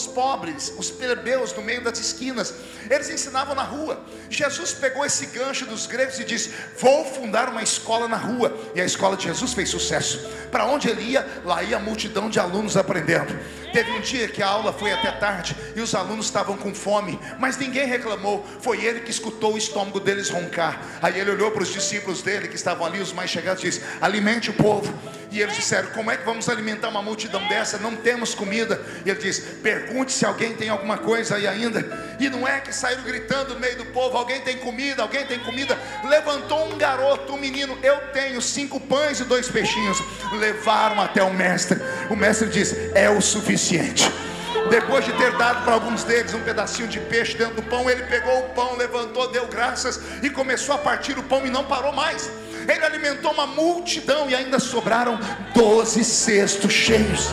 pobres, os plebeus no meio das esquinas. Eles ensinavam na rua. Jesus pegou esse gancho dos gregos e disse: vou fundar uma escola na rua. E a escola de Jesus fez sucesso. Para onde ele ia, lá ia a multidão de alunos aprendendo. Teve um dia que a aula foi até tarde e os alunos estavam com fome, mas ninguém reclamou. Foi ele que escutou o estômago deles roncar. Aí ele olhou para para os discípulos dele que estavam ali, os mais chegados, disse: alimente o povo. E eles disseram: como é que vamos alimentar uma multidão dessa? Não temos comida. E ele diz: pergunte se alguém tem alguma coisa aí ainda. E não é que saíram gritando no meio do povo: alguém tem comida? Alguém tem comida? Levantou um garoto, um menino: eu tenho 5 pães e 2 peixinhos. Levaram até o mestre. O mestre diz: é o suficiente. Depois de ter dado para alguns deles um pedacinho de peixe dentro do pão, ele pegou o pão, levantou, deu graças e começou a partir o pão e não parou mais. Ele alimentou uma multidão e ainda sobraram 12 cestos cheios.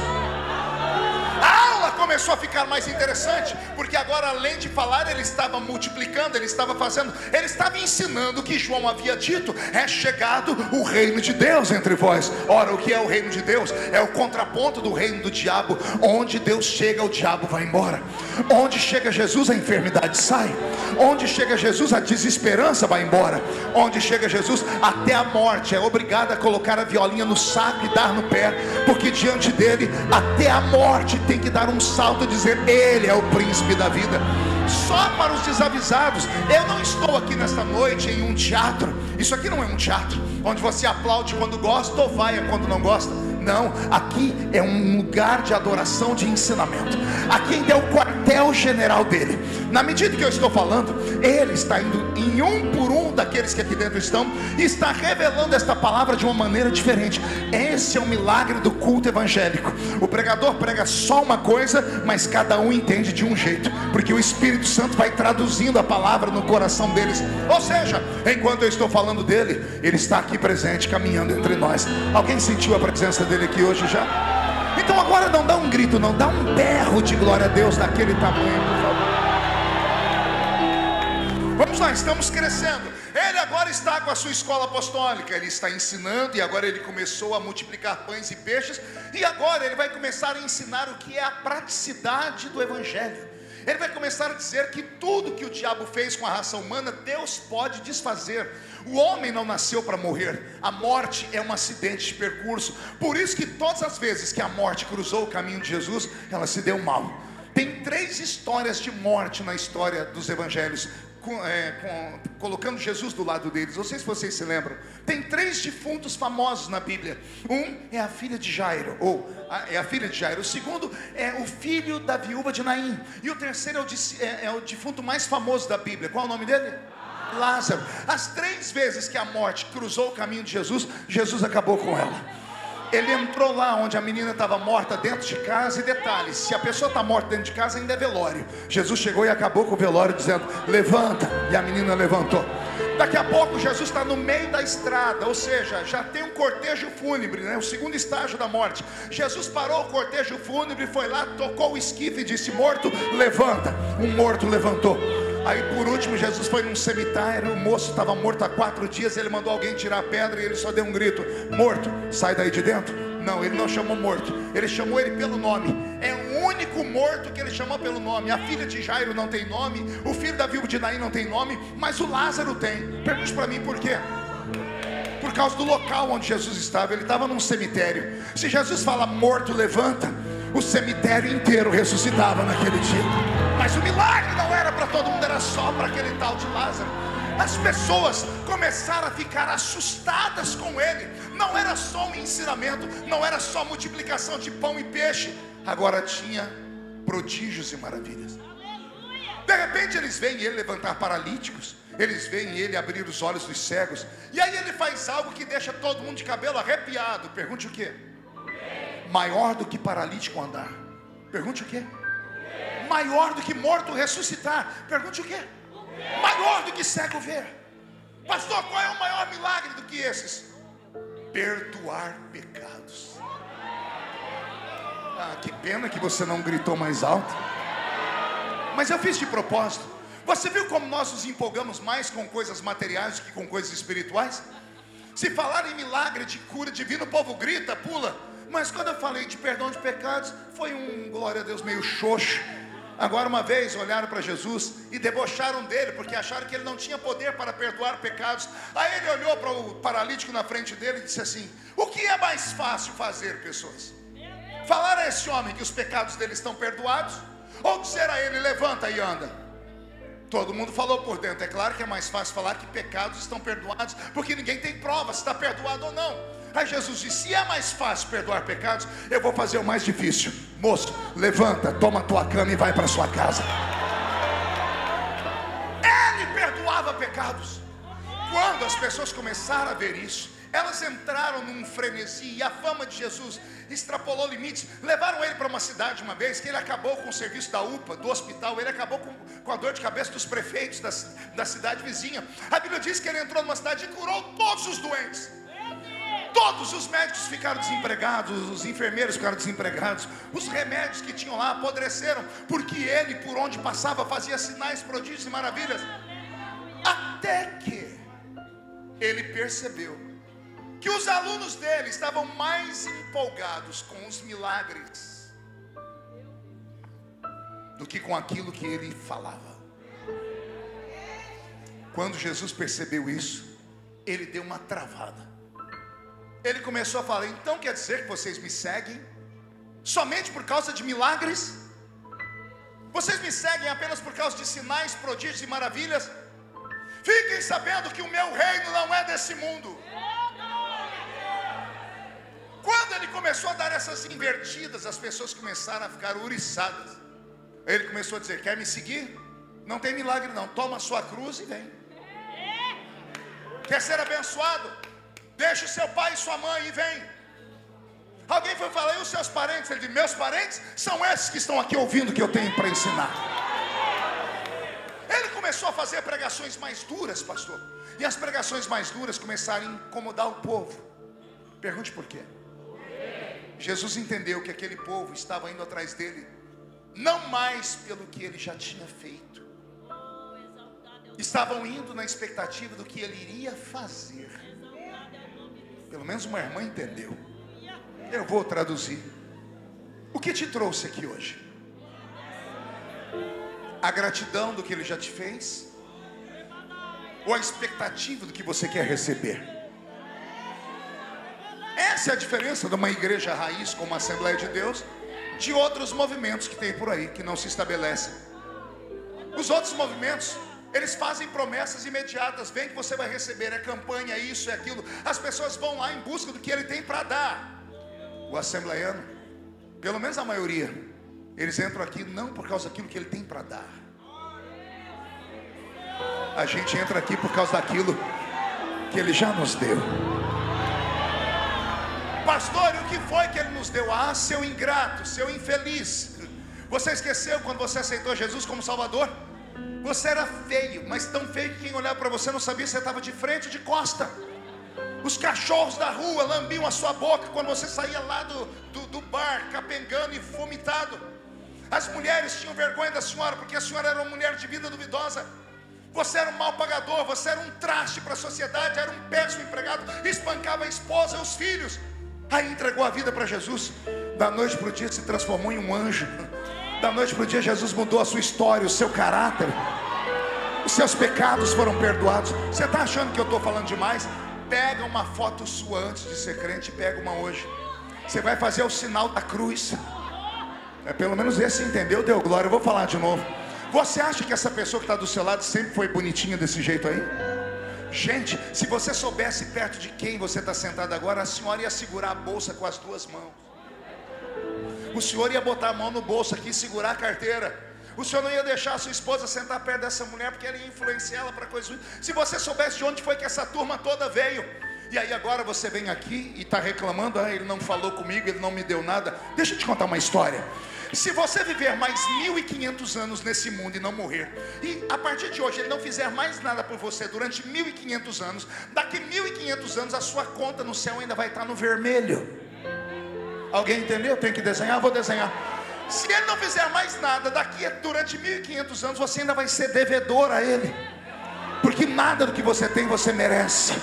A aula começou a ficar mais interessante, porque agora, além de falar, ele estava multiplicando, ele estava ensinando o que João havia dito: é chegado o reino de Deus entre vós. Ora, o que é o reino de Deus? É o contraponto do reino do diabo. Onde Deus chega, o diabo vai embora. Onde chega Jesus, a enfermidade sai. Onde chega Jesus, a desesperança vai embora. Onde chega Jesus, até a morte é obrigada a colocar a violinha no saco e dar no pé, porque diante dele, até a morte tem que dar um salto e dizer: ele é o príncipe da vida. Só para os desavisados, eu não estou aqui nesta noite em um teatro. Isso aqui não é um teatro onde você aplaude quando gosta ou vai quando não gosta. Não, aqui é um lugar de adoração, de ensinamento. Aqui ainda é o quartel-general dele. Na medida que eu estou falando, ele está indo em um por um daqueles que aqui dentro estão e está revelando esta palavra de uma maneira diferente. Esse é o milagre do culto evangélico. O pregador prega só uma coisa, mas cada um entende de um jeito, porque o Espírito Santo vai traduzindo a palavra no coração deles. Ou seja, enquanto eu estou falando dele, ele está aqui presente, caminhando entre nós. Alguém sentiu a presença dele aqui hoje já? Então agora não dá um grito, não, dá um berro de glória a Deus daquele tamanho, por favor. Vamos lá, estamos crescendo. Ele agora está com a sua escola apostólica. Ele está ensinando, e agora ele começou a multiplicar pães e peixes. E agora ele vai começar a ensinar o que é a praticidade do evangelho. Ele vai começar a dizer que tudo que o diabo fez com a raça humana, Deus pode desfazer. O homem não nasceu para morrer. A morte é um acidente de percurso. Por isso que todas as vezes que a morte cruzou o caminho de Jesus, ela se deu mal. Tem 3 histórias de morte na história dos evangelhos, colocando Jesus do lado deles. Não sei se vocês se lembram. Tem 3 defuntos famosos na Bíblia. Um é a filha de Jairo, é a filha de Jairo. O segundo é o filho da viúva de Naim. E o terceiro é o defunto mais famoso da Bíblia. Qual é o nome dele? Lázaro. As 3 vezes que a morte cruzou o caminho de Jesus, Jesus acabou com ela. Ele entrou lá onde a menina estava morta, dentro de casa. E detalhe, se a pessoa está morta dentro de casa, ainda é velório. Jesus chegou e acabou com o velório, dizendo: levanta. E a menina levantou. Daqui a pouco Jesus está no meio da estrada, ou seja, já tem um cortejo fúnebre, né? O segundo estágio da morte. Jesus parou o cortejo fúnebre, foi lá, tocou o esquife e disse: morto, levanta. Um morto levantou. Aí por último Jesus foi num cemitério. O moço estava morto há 4 dias. Ele mandou alguém tirar a pedra e ele só deu um grito: morto, sai daí de dentro. Não, ele não chamou morto, ele chamou ele pelo nome. É o único morto que ele chamou pelo nome. A filha de Jairo não tem nome, o filho da viúva de Naim não tem nome, mas o Lázaro tem. Pergunte para mim por quê? Por causa do local onde Jesus estava. Ele estava num cemitério. Se Jesus fala morto, levanta, o cemitério inteiro ressuscitava naquele dia. Mas o milagre não era para todo mundo, era só para aquele tal de Lázaro. As pessoas começaram a ficar assustadas com ele. Não era só um ensinamento, não era só multiplicação de pão e peixe. Agora tinha prodígios e maravilhas. De repente eles veem ele levantar paralíticos, eles veem ele abrir os olhos dos cegos. E aí ele faz algo que deixa todo mundo de cabelo arrepiado. Pergunte o quê? Maior do que paralítico andar. Pergunte o quê? Maior do que morto ressuscitar. Pergunte o quê? Maior do que cego ver. Pastor, qual é o maior milagre do que esses? Perdoar pecados. Que pena que você não gritou mais alto. Mas eu fiz de propósito. Você viu como nós nos empolgamos mais com coisas materiais do que com coisas espirituais? Se falar em milagre de cura divina, o povo grita, pula. Mas quando eu falei de perdão de pecados, foi um glória a Deus meio xoxo. Agora uma vez olharam para Jesus e debocharam dele, porque acharam que ele não tinha poder para perdoar pecados. Aí ele olhou para o paralítico na frente dele e disse assim: o que é mais fácil fazer, pessoas? Falar a esse homem que os pecados dele estão perdoados, ou dizer a ele: levanta e anda? Todo mundo falou por dentro. É claro que é mais fácil falar que pecados estão perdoados, porque ninguém tem prova se está perdoado ou não. Aí Jesus disse: se é mais fácil perdoar pecados, eu vou fazer o mais difícil. Moço, levanta, toma a tua cama e vai para sua casa. Ele perdoava pecados. Quando as pessoas começaram a ver isso, elas entraram num frenesi, e a fama de Jesus extrapolou limites. Levaram ele para uma cidade uma vez, que ele acabou com o serviço da UPA, do hospital. Ele acabou com a dor de cabeça dos prefeitos da cidade vizinha. A Bíblia diz que ele entrou numa cidade e curou todos os doentes. Todos os médicos ficaram desempregados, os enfermeiros ficaram desempregados, os remédios que tinham lá apodreceram, porque ele, por onde passava, fazia sinais, prodígios e maravilhas. Até que ele percebeu que os alunos dele estavam mais empolgados com os milagres do que com aquilo que ele falava. Quando Jesus percebeu isso, ele deu uma travada. Ele começou a falar: então quer dizer que vocês me seguem somente por causa de milagres? Vocês me seguem apenas por causa de sinais, prodígios e maravilhas? Fiquem sabendo que o meu reino não é desse mundo. Quando ele começou a dar essas invertidas, as pessoas começaram a ficar ouriçadas. Ele começou a dizer: quer me seguir? Não tem milagre não, toma a sua cruz e vem. Quer ser abençoado? Deixa o seu pai e sua mãe e vem. Alguém foi falar: e os seus parentes? Ele disse: meus parentes são esses que estão aqui ouvindo o que eu tenho para ensinar. Ele começou a fazer pregações mais duras, pastor. E as pregações mais duras começaram a incomodar o povo. Pergunte por quê. Jesus entendeu que aquele povo estava indo atrás dele, não mais pelo que ele já tinha feito. Estavam indo na expectativa do que ele iria fazer. Pelo menos uma irmã entendeu. Eu vou traduzir. O que te trouxe aqui hoje? A gratidão do que ele já te fez? Ou a expectativa do que você quer receber? Essa é a diferença de uma igreja raiz como a Assembleia de Deus de outros movimentos que tem por aí, que não se estabelecem. Os outros movimentos, eles fazem promessas imediatas: vem que você vai receber, é campanha, é isso, é aquilo. As pessoas vão lá em busca do que ele tem para dar. O assembleiano, pelo menos a maioria, eles entram aqui não por causa daquilo que ele tem para dar. A gente entra aqui por causa daquilo que ele já nos deu. Pastor, e o que foi que ele nos deu? Ah, seu ingrato, seu infeliz, você esqueceu quando você aceitou Jesus como Salvador? Você era feio, mas tão feio que quem olhava para você não sabia se você estava de frente ou de costa. Os cachorros da rua lambiam a sua boca quando você saía lá do bar, capengando e vomitado. As mulheres tinham vergonha da senhora, porque a senhora era uma mulher de vida duvidosa. Você era um mau pagador, você era um traste para a sociedade, era um péssimo empregado, espancava a esposa e os filhos. Aí entregou a vida para Jesus. Da noite para o dia se transformou em um anjo. Da noite para o dia Jesus mudou a sua história, o seu caráter. Os seus pecados foram perdoados. Você está achando que eu estou falando demais? Pega uma foto sua antes de ser crente e pega uma hoje. Você vai fazer o sinal da cruz. É pelo menos esse entendeu, deu glória. Eu vou falar de novo. Você acha que essa pessoa que está do seu lado sempre foi bonitinha desse jeito aí? Gente, se você soubesse perto de quem você está sentado agora, a senhora ia segurar a bolsa com as duas mãos. O senhor ia botar a mão no bolso aqui e segurar a carteira. O senhor não ia deixar a sua esposa sentar perto dessa mulher, porque ela ia influenciar ela para coisas ruins. Se você soubesse de onde foi que essa turma toda veio. E aí agora você vem aqui e está reclamando: ah, ele não falou comigo, ele não me deu nada. Deixa eu te contar uma história. Se você viver mais 1500 anos nesse mundo e não morrer, e a partir de hoje ele não fizer mais nada por você durante 1500 anos, daqui 1500 anos a sua conta no céu ainda vai estar no vermelho. Alguém entendeu? Tem que desenhar? Vou desenhar. Se ele não fizer mais nada durante 1500 anos, você ainda vai ser devedor a ele, porque nada do que você tem você merece.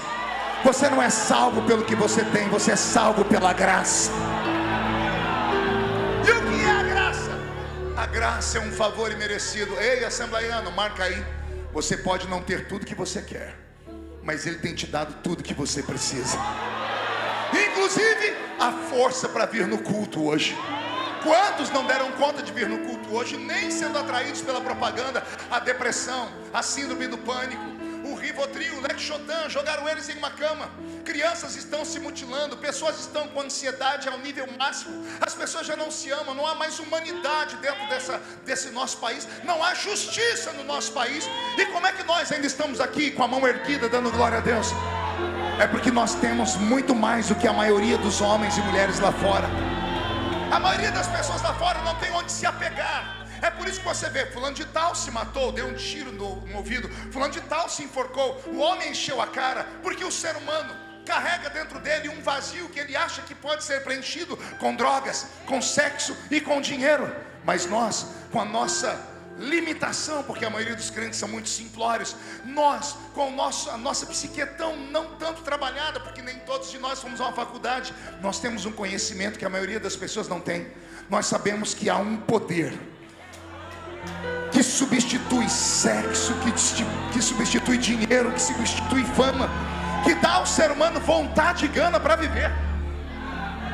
Você não é salvo pelo que você tem, você é salvo pela graça. E o que é a graça? A graça é um favor imerecido. Ei, assembleiano, marca aí. Você pode não ter tudo que você quer, mas ele tem te dado tudo que você precisa, inclusive a força para vir no culto hoje. Quantos não deram conta de vir no culto hoje, nem sendo atraídos pela propaganda? A depressão, a síndrome do pânico, o Rivotril, o Lexotan, jogaram eles em uma cama. Crianças estão se mutilando, pessoas estão com ansiedade ao nível máximo. As pessoas já não se amam, não há mais humanidade dentro desse nosso país, não há justiça no nosso país. E como é que nós ainda estamos aqui com a mão erguida dando glória a Deus? É porque nós temos muito mais do que a maioria dos homens e mulheres lá fora. A maioria das pessoas lá fora não tem onde se apegar. É por isso que você vê, fulano de tal se matou, deu um tiro no ouvido, fulano de tal se enforcou, o homem encheu a cara, porque o ser humano carrega dentro dele um vazio que ele acha que pode ser preenchido com drogas, com sexo e com dinheiro. Mas nós, com a nossa limitação, porque a maioria dos crentes são muito simplórios, nós, com a nossa psique tão não tanto trabalhada, porque nem todos de nós fomos a uma faculdade, nós temos um conhecimento que a maioria das pessoas não tem. Nós sabemos que há um poder que substitui sexo, que substitui dinheiro, que substitui fama, que dá ao ser humano vontade e gana para viver.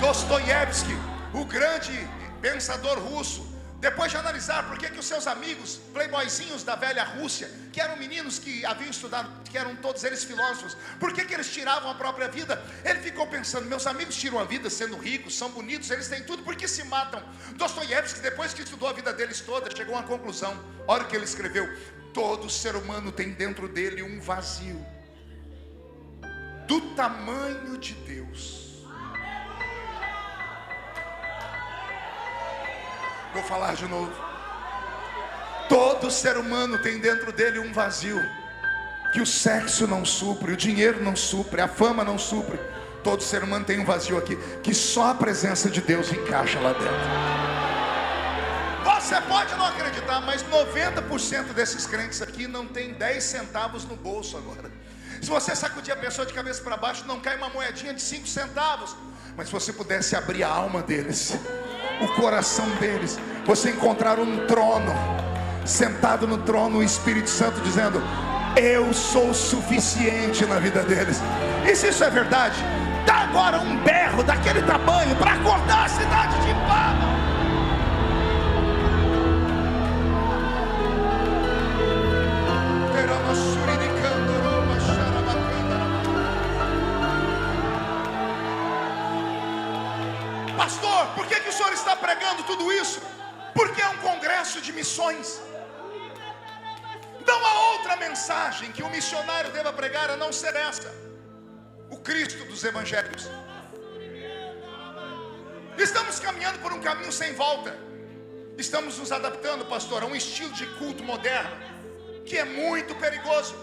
Dostoiévski, o grande pensador russo, depois de analisar por que os seus amigos, playboyzinhos da velha Rússia, que eram meninos que haviam estudado, que eram todos eles filósofos, por que eles tiravam a própria vida? Ele ficou pensando, meus amigos tiram a vida sendo ricos, são bonitos, eles têm tudo, por que se matam? Dostoiévski, depois que estudou a vida deles toda, chegou a uma conclusão. Olha o que ele escreveu: todo ser humano tem dentro dele um vazio do tamanho de Deus. Vou falar de novo. Todo ser humano tem dentro dele um vazio que o sexo não supre, o dinheiro não supre, a fama não supre. Todo ser humano tem um vazio aqui que só a presença de Deus encaixa lá dentro. Você pode não acreditar, mas 90% desses crentes aqui não tem 10 centavos no bolso agora. Se você sacudir a pessoa de cabeça para baixo, não cai uma moedinha de 5 centavos. Mas se você pudesse abrir a alma deles, o coração deles, você encontrar um trono, sentado no trono o Espírito Santo dizendo: eu sou suficiente na vida deles. E se isso é verdade, dá agora um berro daquele tamanho para acordar a cidade de Pablo. Pastor, por que o senhor está pregando tudo isso? Porque é um congresso de missões. Não há outra mensagem que o missionário deva pregar a não ser essa: o Cristo dos evangelhos. Estamos caminhando por um caminho sem volta. Estamos nos adaptando, pastor, a um estilo de culto moderno que é muito perigoso.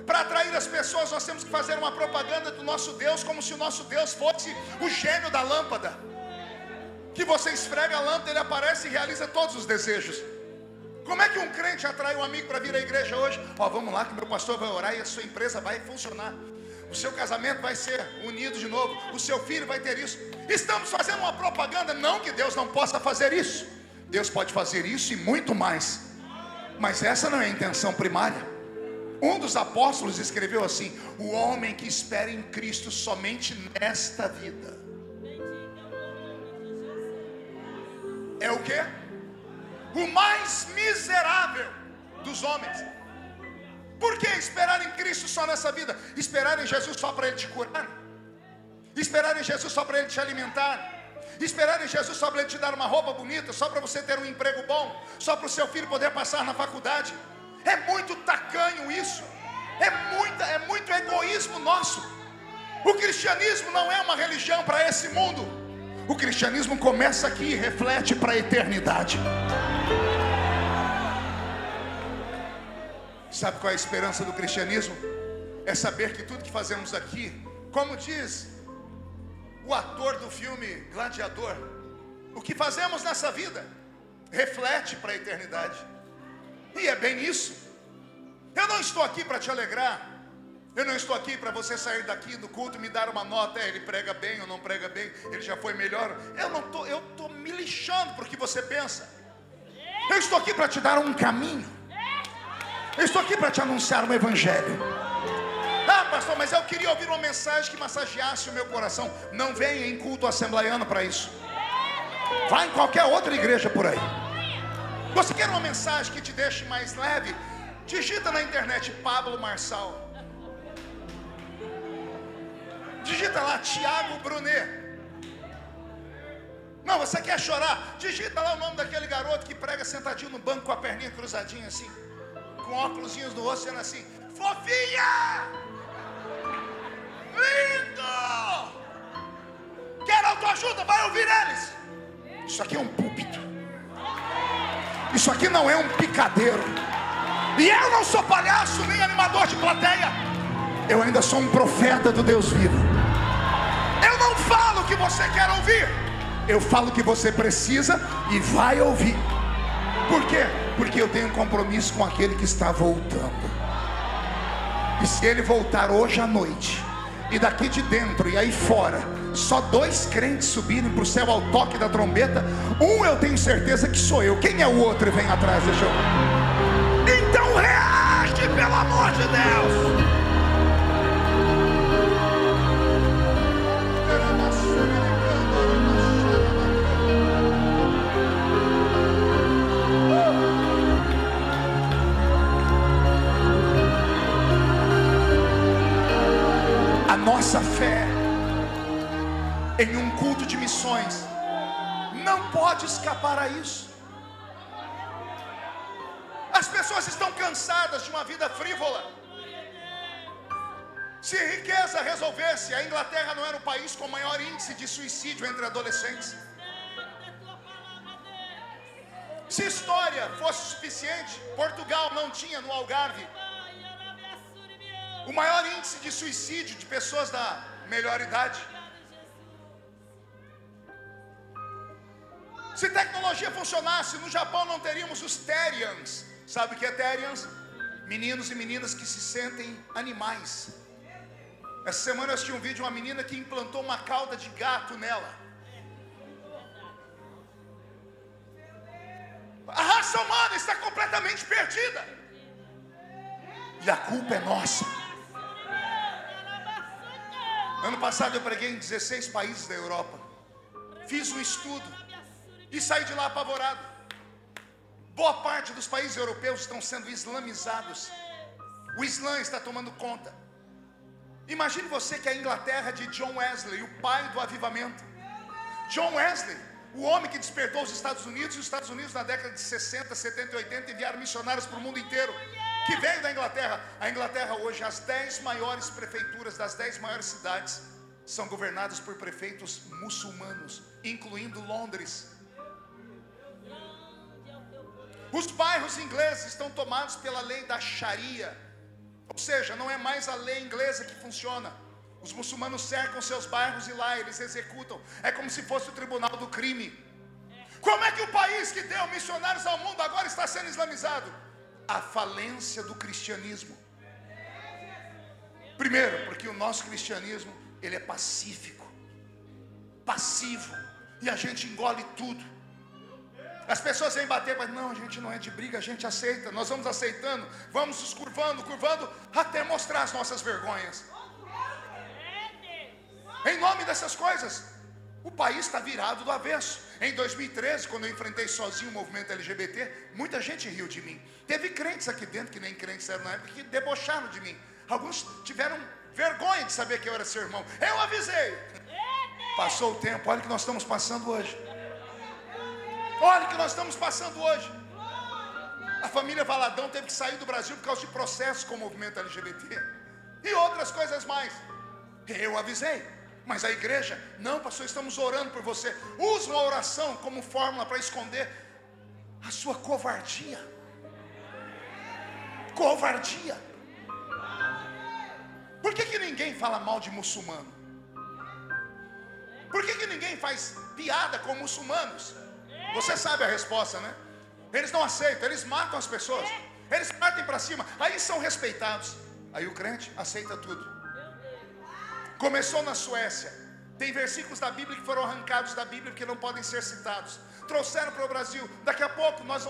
Para atrair as pessoas, nós temos que fazer uma propaganda do nosso Deus como se o nosso Deus fosse o gênio da lâmpada, que você esfrega a lâmpada, ele aparece e realiza todos os desejos. Como é que um crente atrai um amigo para vir à igreja hoje? Vamos lá que meu pastor vai orar e a sua empresa vai funcionar, o seu casamento vai ser unido de novo, o seu filho vai ter isso. Estamos fazendo uma propaganda. Não que Deus não possa fazer isso, Deus pode fazer isso e muito mais, mas essa não é a intenção primária. Um dos apóstolos escreveu assim: o homem que espera em Cristo somente nesta vida é o quê? O mais miserável dos homens. Por que esperar em Cristo só nessa vida? Esperar em Jesus só para Ele te curar? Esperar em Jesus só para Ele te alimentar? Esperar em Jesus só para Ele te dar uma roupa bonita? Só para você ter um emprego bom? Só para o seu filho poder passar na faculdade? É muito tacanho isso. É muito egoísmo nosso. O cristianismo não é uma religião para esse mundo. O cristianismo começa aqui e reflete para a eternidade. Sabe qual é a esperança do cristianismo? É saber que tudo que fazemos aqui, como diz o ator do filme Gladiador, o que fazemos nessa vida reflete para a eternidade. E é bem isso. Eu não estou aqui para te alegrar. Eu não estou aqui para você sair daqui do culto e me dar uma nota. Ele prega bem ou não prega bem, ele já foi melhor. Eu estou me lixando por que você pensa. Eu estou aqui para te dar um caminho. Eu estou aqui para te anunciar um evangelho. Pastor, mas eu queria ouvir uma mensagem que massageasse o meu coração. Não venha em culto assembleiano para isso. Vai em qualquer outra igreja por aí. Você quer uma mensagem que te deixe mais leve? Digita na internet Pablo Marçal. Digita lá Tiago Brunet. Não, você quer chorar? Digita lá o nome daquele garoto que prega sentadinho no banco com a perninha cruzadinha assim, com óculosinhos no rosto, sendo assim: fofinha! Lindo! Quer autoajuda? Vai ouvir eles. Isso aqui é um púlpito. Isso aqui não é um picadeiro. E eu não sou palhaço nem animador de plateia. Eu ainda sou um profeta do Deus vivo. Eu não falo o que você quer ouvir. Eu falo o que você precisa e vai ouvir. Por quê? Porque eu tenho um compromisso com aquele que está voltando. E se ele voltar hoje à noite, e daqui de dentro e aí fora, só 2 crentes subirem para o céu ao toque da trombeta, um eu tenho certeza que sou eu. Quem é o outro? Vem atrás, deixa eu... Então reage, pelo amor de Deus. A nossa fé em um culto de missões não pode escapar a isso. As pessoas estão cansadas de uma vida frívola. Se riqueza resolvesse, a Inglaterra não era o país com maior índice de suicídio entre adolescentes. Se história fosse suficiente, Portugal não tinha no Algarve o maior índice de suicídio de pessoas da melhor idade. Se tecnologia funcionasse, no Japão não teríamos os Therians. Sabe o que é Therians? Meninos e meninas que se sentem animais. Essa semana eu assisti um vídeo de uma menina que implantou uma cauda de gato nela. A raça humana está completamente perdida. E a culpa é nossa. Ano passado eu preguei em 16 países da Europa. Fiz um estudo e saí de lá apavorado. Boa parte dos países europeus estão sendo islamizados. O Islã está tomando conta. Imagine você que é a Inglaterra de John Wesley, o pai do avivamento. John Wesley, o homem que despertou os Estados Unidos. E os Estados Unidos na década de 60, 70 e 80 enviaram missionários para o mundo inteiro, que veio da Inglaterra. A Inglaterra hoje, as 10 maiores prefeituras das 10 maiores cidades são governadas por prefeitos muçulmanos, incluindo Londres. Os bairros ingleses estão tomados pela lei da Sharia, ou seja, não é mais a lei inglesa que funciona. Os muçulmanos cercam seus bairros e lá eles executam. É como se fosse o tribunal do crime. Como é que o país que deu missionários ao mundo agora está sendo islamizado? A falência do cristianismo. Primeiro, porque o nosso cristianismo, ele é pacífico, passivo, e a gente engole tudo. As pessoas vêm bater, mas não, a gente não é de briga, a gente aceita. Nós vamos aceitando, vamos nos curvando, até mostrar as nossas vergonhas. Em nome dessas coisas, o país está virado do avesso. Em 2013, quando eu enfrentei sozinho o movimento LGBT, muita gente riu de mim. Teve crentes aqui dentro, que nem crentes eram na época, que debocharam de mim. Alguns tiveram vergonha de saber que eu era seu irmão. Eu avisei. Passou o tempo, olha o que nós estamos passando hoje. Olha o que nós estamos passando hoje. A família Valadão teve que sair do Brasil por causa de processos com o movimento LGBT. E outras coisas mais. Eu avisei. Mas a igreja, não, pastor, estamos orando por você. Usa uma oração como fórmula para esconder a sua covardia. Covardia. Por que ninguém fala mal de muçulmano? Por que ninguém faz piada com muçulmanos? Você sabe a resposta, né? Eles não aceitam, eles matam as pessoas. Eles partem para cima, aí são respeitados. Aí o crente aceita tudo. Começou na Suécia. Tem versículos da Bíblia que foram arrancados da Bíblia porque não podem ser citados. Trouxeram para o Brasil. Daqui a pouco nós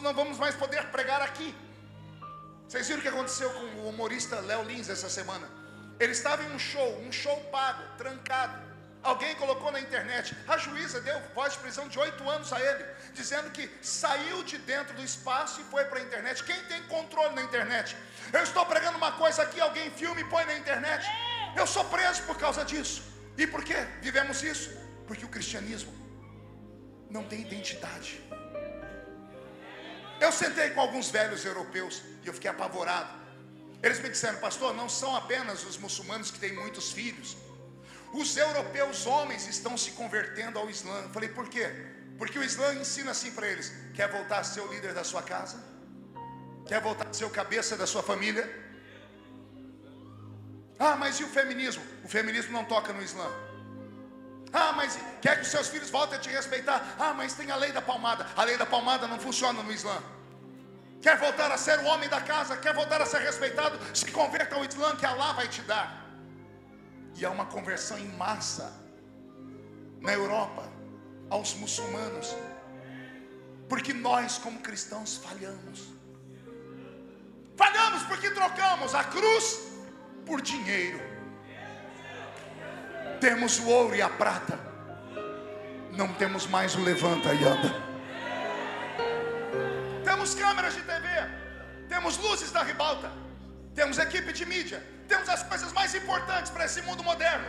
não vamos mais poder pregar aqui. Vocês viram o que aconteceu com o humorista Léo Lins essa semana? Ele estava em um show pago, trancado. Alguém colocou na internet, a juíza deu voz de prisão de 8 anos a ele, dizendo que saiu de dentro do espaço e foi para a internet. Quem tem controle na internet? Eu estou pregando uma coisa aqui, alguém filma e põe na internet. Eu sou preso por causa disso. E por quê? Vivemos isso? Porque o cristianismo não tem identidade. Eu sentei com alguns velhos europeus e eu fiquei apavorado. Eles me disseram, pastor, não são apenas os muçulmanos que têm muitos filhos. Os europeus homens estão se convertendo ao Islã. Eu falei, por quê? Porque o Islã ensina assim para eles: quer voltar a ser o líder da sua casa? Quer voltar a ser o cabeça da sua família? Ah, mas e o feminismo? O feminismo não toca no Islã. Ah, mas quer que os seus filhos voltem a te respeitar? Ah, mas tem a lei da palmada. A lei da palmada não funciona no Islã. Quer voltar a ser o homem da casa? Quer voltar a ser respeitado? Se converta ao Islã, que Allah vai te dar. E há uma conversão em massa na Europa aos muçulmanos, porque nós como cristãos falhamos porque trocamos a cruz por dinheiro. Temos o ouro e a prata, não temos mais o levanta e anda. Temos câmeras de TV, temos luzes da ribalta, temos equipe de mídia, temos as coisas mais importantes para esse mundo moderno,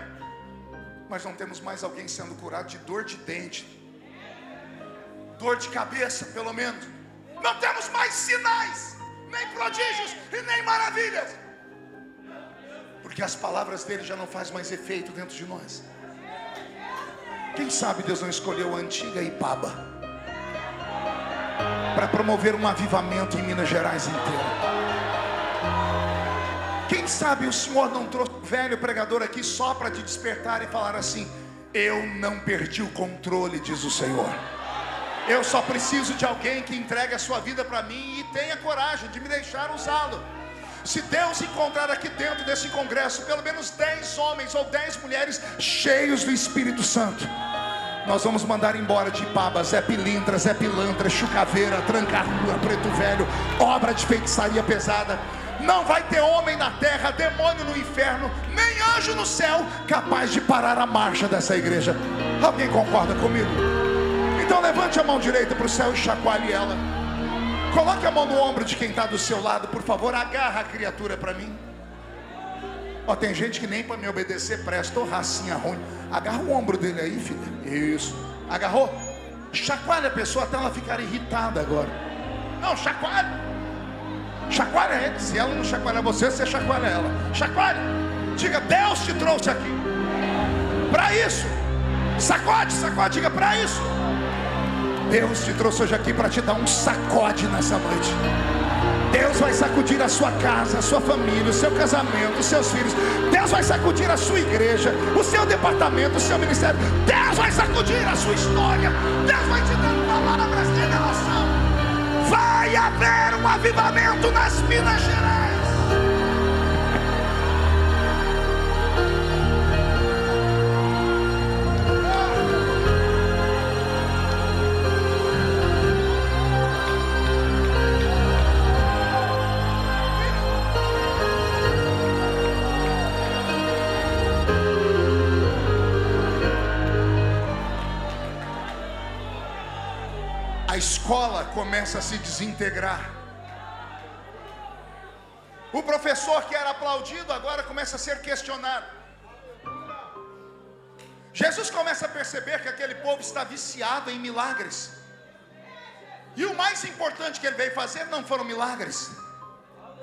mas não temos mais alguém sendo curado de dor de dente, dor de cabeça, pelo menos. Não temos mais sinais, nem prodígios e nem maravilhas, porque as palavras dele já não fazem mais efeito dentro de nós. Quem sabe Deus não escolheu a antiga Ipaba para promover um avivamento em Minas Gerais inteira? Quem sabe o Senhor não trouxe um velho pregador aqui só para te despertar e falar assim: eu não perdi o controle, diz o Senhor. Eu só preciso de alguém que entregue a sua vida para mim e tenha coragem de me deixar usá-lo. Se Deus encontrar aqui dentro desse congresso pelo menos 10 homens ou 10 mulheres cheios do Espírito Santo, nós vamos mandar embora de Ipaba Zé Pilintra, Zé Pilantra, Chucaveira, Tranca-Rua, Preto Velho, obra de feitiçaria pesada. Não vai ter homem na terra, demônio no inferno, nem anjo no céu capaz de parar a marcha dessa igreja. Alguém concorda comigo? Então levante a mão direita para o céu e chacoalhe ela. Coloque a mão no ombro de quem está do seu lado, por favor. Agarra a criatura para mim. Ó, tem gente que nem para me obedecer presta, ô racinha ruim. Agarra o ombro dele aí, filha. Isso. Agarrou? Chacoalha a pessoa até ela ficar irritada agora. Não, chacoalha. Chacoalha ele. Se ela não chacoalha você, você chacoalha ela. Chacoalha. Diga: Deus te trouxe aqui para isso. Sacode, sacode. Diga: para isso. Deus te trouxe hoje aqui para te dar um sacode nessa noite. Deus vai sacudir a sua casa, a sua família, o seu casamento, os seus filhos. Deus vai sacudir a sua igreja, o seu departamento, o seu ministério. Deus vai sacudir a sua história. Deus vai te dar palavras de revelação. Vai haver um avivamento nas Minas Gerais. A escola começa a se desintegrar. O professor que era aplaudido agora começa a ser questionado. Jesus começa a perceber que aquele povo está viciado em milagres. E o mais importante que ele veio fazer não foram milagres,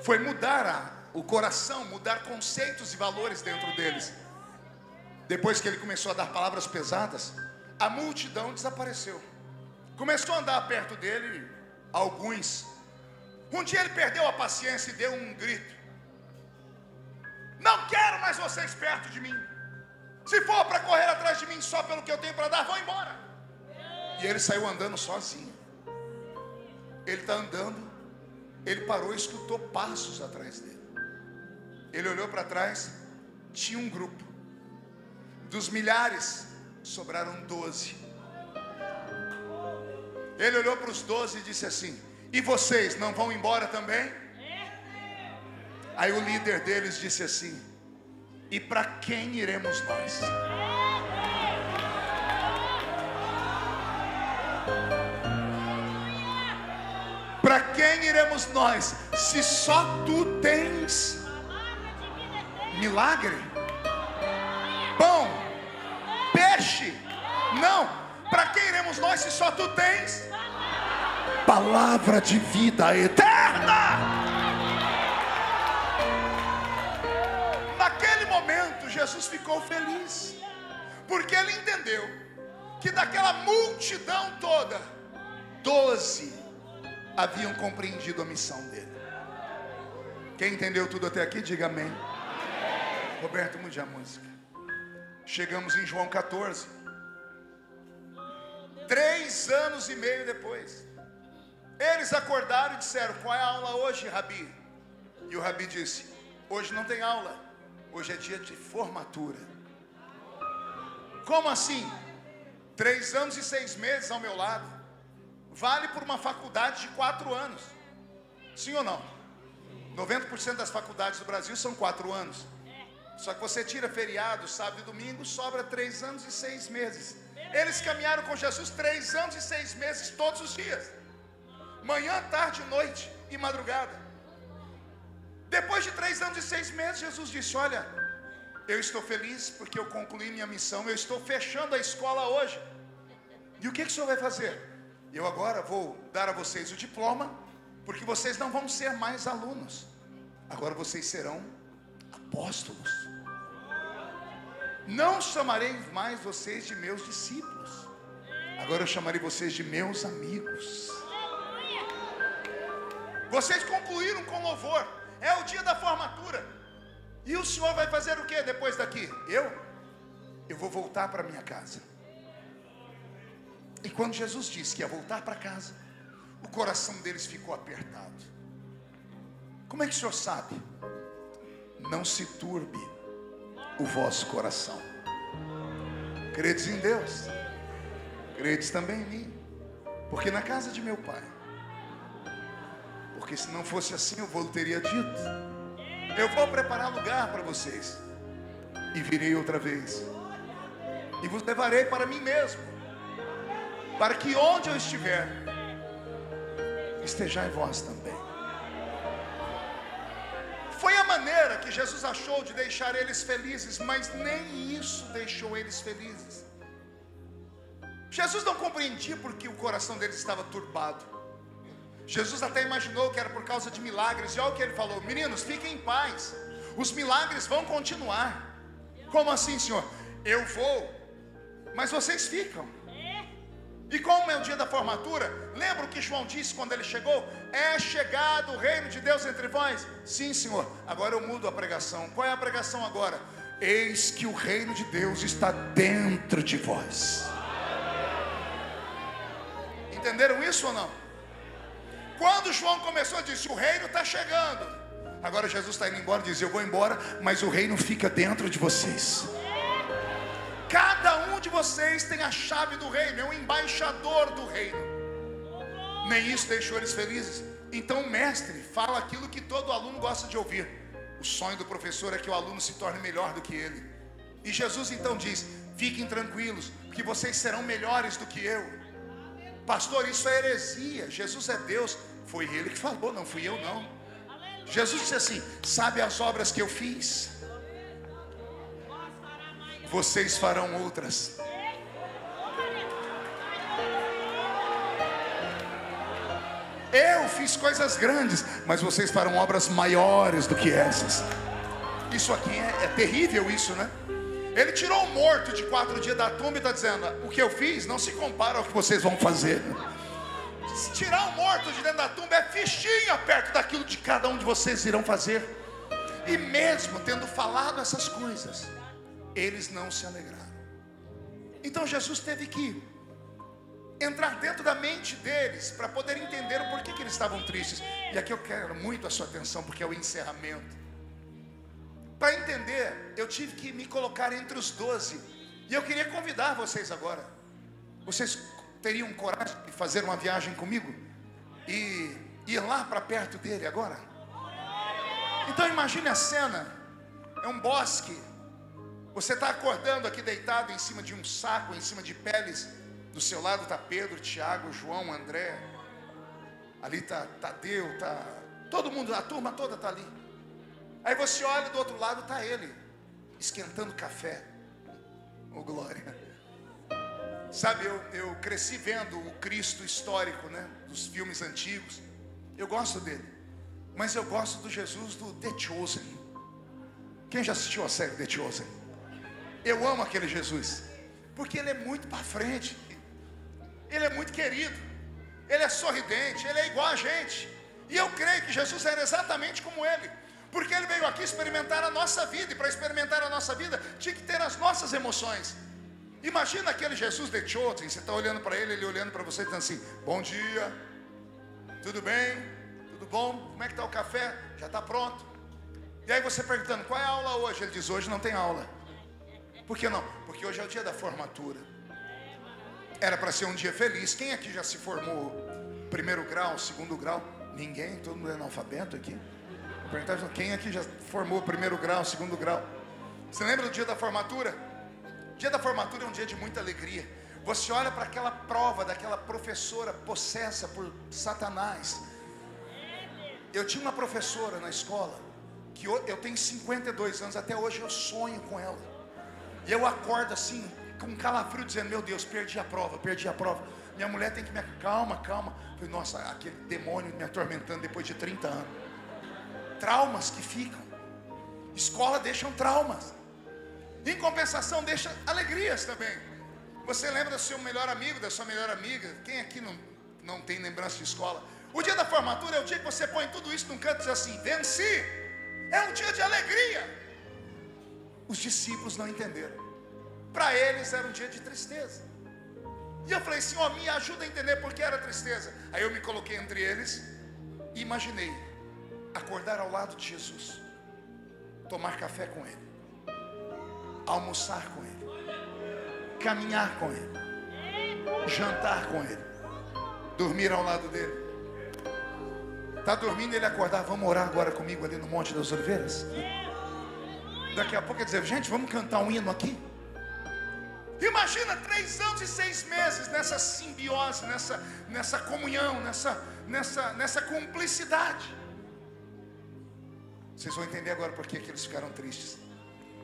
foi mudar o coração, mudar conceitos e valores dentro deles. Depois que ele começou a dar palavras pesadas, a multidão desapareceu. Começou a andar perto dele alguns. Um dia ele perdeu a paciência e deu um grito: não quero mais vocês perto de mim. Se for para correr atrás de mim só pelo que eu tenho para dar, vão embora. E ele saiu andando sozinho. Ele está andando, ele parou e escutou passos atrás dele. Ele olhou para trás, tinha um grupo. Dos milhares, sobraram 12. Ele olhou para os 12 e disse assim: e vocês não vão embora também? Aí o líder deles disse assim: e para quem iremos nós? Para quem iremos nós, se só tu tens milagre, pão, peixe? Não. Para quem iremos nós, se só tu tens palavra de vida eterna? Naquele momento Jesus ficou feliz, porque ele entendeu que daquela multidão toda, 12 haviam compreendido a missão dele. Quem entendeu tudo até aqui, diga amém. Roberto, mude a música. Chegamos em João 14. 3 anos e meio depois, eles acordaram e disseram: qual é a aula hoje, Rabi? E o Rabi disse: hoje não tem aula, hoje é dia de formatura. Como assim? 3 anos e 6 meses ao meu lado vale por uma faculdade de 4 anos. Sim ou não? 90% das faculdades do Brasil são 4 anos. Só que você tira feriado, sábado e domingo, sobra 3 anos e 6 meses. Eles caminharam com Jesus 3 anos e 6 meses todos os dias, manhã, tarde, noite e madrugada. Depois de 3 anos e 6 meses, Jesus disse: olha, eu estou feliz porque eu concluí minha missão. Eu estou fechando a escola hoje. E o que o senhor vai fazer? Eu agora vou dar a vocês o diploma, porque vocês não vão ser mais alunos. Agora vocês serão apóstolos. Não chamarei mais vocês de meus discípulos. Agora eu chamarei vocês de meus amigos. Vocês concluíram com louvor. É o dia da formatura. E o senhor vai fazer o que depois daqui? Eu vou voltar para minha casa. E quando Jesus disse que ia voltar para casa, o coração deles ficou apertado. Como é que o senhor sabe? Não se turbe o vosso coração. Credes em Deus, credes também em mim. Porque na casa de meu pai, porque se não fosse assim, eu vou teria dito: eu vou preparar lugar para vocês, e virei outra vez, e vos levarei para mim mesmo, para que onde eu estiver, estejai vós também. Foi a maneira que Jesus achou de deixar eles felizes, mas nem isso deixou eles felizes. Jesus não compreendia porque o coração deles estava turbado. Jesus até imaginou que era por causa de milagres. E olha o que ele falou: meninos, fiquem em paz, os milagres vão continuar. Como assim, senhor? Eu vou, mas vocês ficam. E como é o dia da formatura, lembra o que João disse quando ele chegou? É chegado o reino de Deus entre vós? Sim, senhor. Agora eu mudo a pregação. Qual é a pregação agora? Eis que o reino de Deus está dentro de vós. Entenderam isso ou não? Quando João começou, disse: o reino está chegando. Agora Jesus está indo embora, diz: eu vou embora, mas o reino fica dentro de vocês. Cada um de vocês tem a chave do reino, é um embaixador do reino. Nem isso deixou eles felizes. Então o mestre fala aquilo que todo aluno gosta de ouvir. O sonho do professor é que o aluno se torne melhor do que ele. E Jesus então diz: fiquem tranquilos, porque vocês serão melhores do que eu. Pastor, isso é heresia. Jesus é Deus. Foi ele que falou, não fui eu não. Jesus disse assim: sabe as obras que eu fiz? Vocês farão outras. Eu fiz coisas grandes, mas vocês farão obras maiores do que essas. Isso aqui é terrível isso, né? Ele tirou o morto de 4 dias da tumba e está dizendo: o que eu fiz não se compara ao que vocês vão fazer. Se tirar o morto de dentro da tumba é fichinha perto daquilo que cada um de vocês irão fazer. E mesmo tendo falado essas coisas, eles não se alegraram. Então Jesus teve que entrar dentro da mente deles para poder entender o porquê que eles estavam tristes. E aqui eu quero muito a sua atenção, porque é o encerramento. Para entender, eu tive que me colocar entre os 12. E eu queria convidar vocês agora. Vocês teriam coragem de fazer uma viagem comigo e ir lá para perto dele agora? Então imagine a cena. É um bosque. Você está acordando aqui deitado em cima de um saco, em cima de peles. Do seu lado está Pedro, Tiago, João, André. Ali tá Tadeu, tá todo mundo, a turma toda tá ali. Aí você olha do outro lado, tá ele esquentando café. Oh, glória. Sabe, eu cresci vendo o Cristo histórico, né, dos filmes antigos. Eu gosto dele, mas eu gosto do Jesus do The Chosen. Quem já assistiu a série The Chosen? Eu amo aquele Jesus, porque ele é muito para frente. Ele é muito querido, ele é sorridente, ele é igual a gente. E eu creio que Jesus era exatamente como ele, porque ele veio aqui experimentar a nossa vida. E para experimentar a nossa vida, tinha que ter as nossas emoções. Imagina aquele Jesus de Chosen. Você está olhando para ele, ele olhando para você, dizendo assim: bom dia, tudo bem? Tudo bom? Como é que está o café? Já está pronto. E aí você perguntando: qual é a aula hoje? Ele diz: hoje não tem aula. Por que não? Porque hoje é o dia da formatura. Era para ser um dia feliz. Quem aqui já se formou primeiro grau, segundo grau? Ninguém? Todo mundo é analfabeto aqui? Eu perguntava: quem aqui já formou primeiro grau, segundo grau? Você lembra do dia da formatura? O dia da formatura é um dia de muita alegria. Você olha para aquela prova daquela professora possessa por Satanás. Eu tinha uma professora na escola que eu tenho 52 anos, até hoje eu sonho com ela. E eu acordo assim, com um calafrio, dizendo: meu Deus, perdi a prova, perdi a prova. Minha mulher tem que me... Calma. Falei: nossa, aquele demônio me atormentando depois de 30 anos. Traumas que ficam. Escola deixam traumas. Em compensação, deixa alegrias também. Você lembra do seu melhor amigo, da sua melhor amiga? Quem aqui não tem lembrança de escola? O dia da formatura é o dia que você põe tudo isso num canto e diz assim: venci. É um dia de alegria. Os discípulos não entenderam. Para eles era um dia de tristeza. E eu falei: Senhor, me ajuda a entender por que era tristeza. Aí eu me coloquei entre eles e imaginei acordar ao lado de Jesus, tomar café com ele, almoçar com ele, caminhar com ele, jantar com ele, dormir ao lado dele. Está dormindo, ele acordar: vamos orar agora comigo ali no Monte das Oliveiras? Daqui a pouco ele dizer: gente, vamos cantar um hino aqui. Imagina 3 anos e 6 meses nessa simbiose, nessa comunhão, nessa cumplicidade. Vocês vão entender agora por que eles ficaram tristes.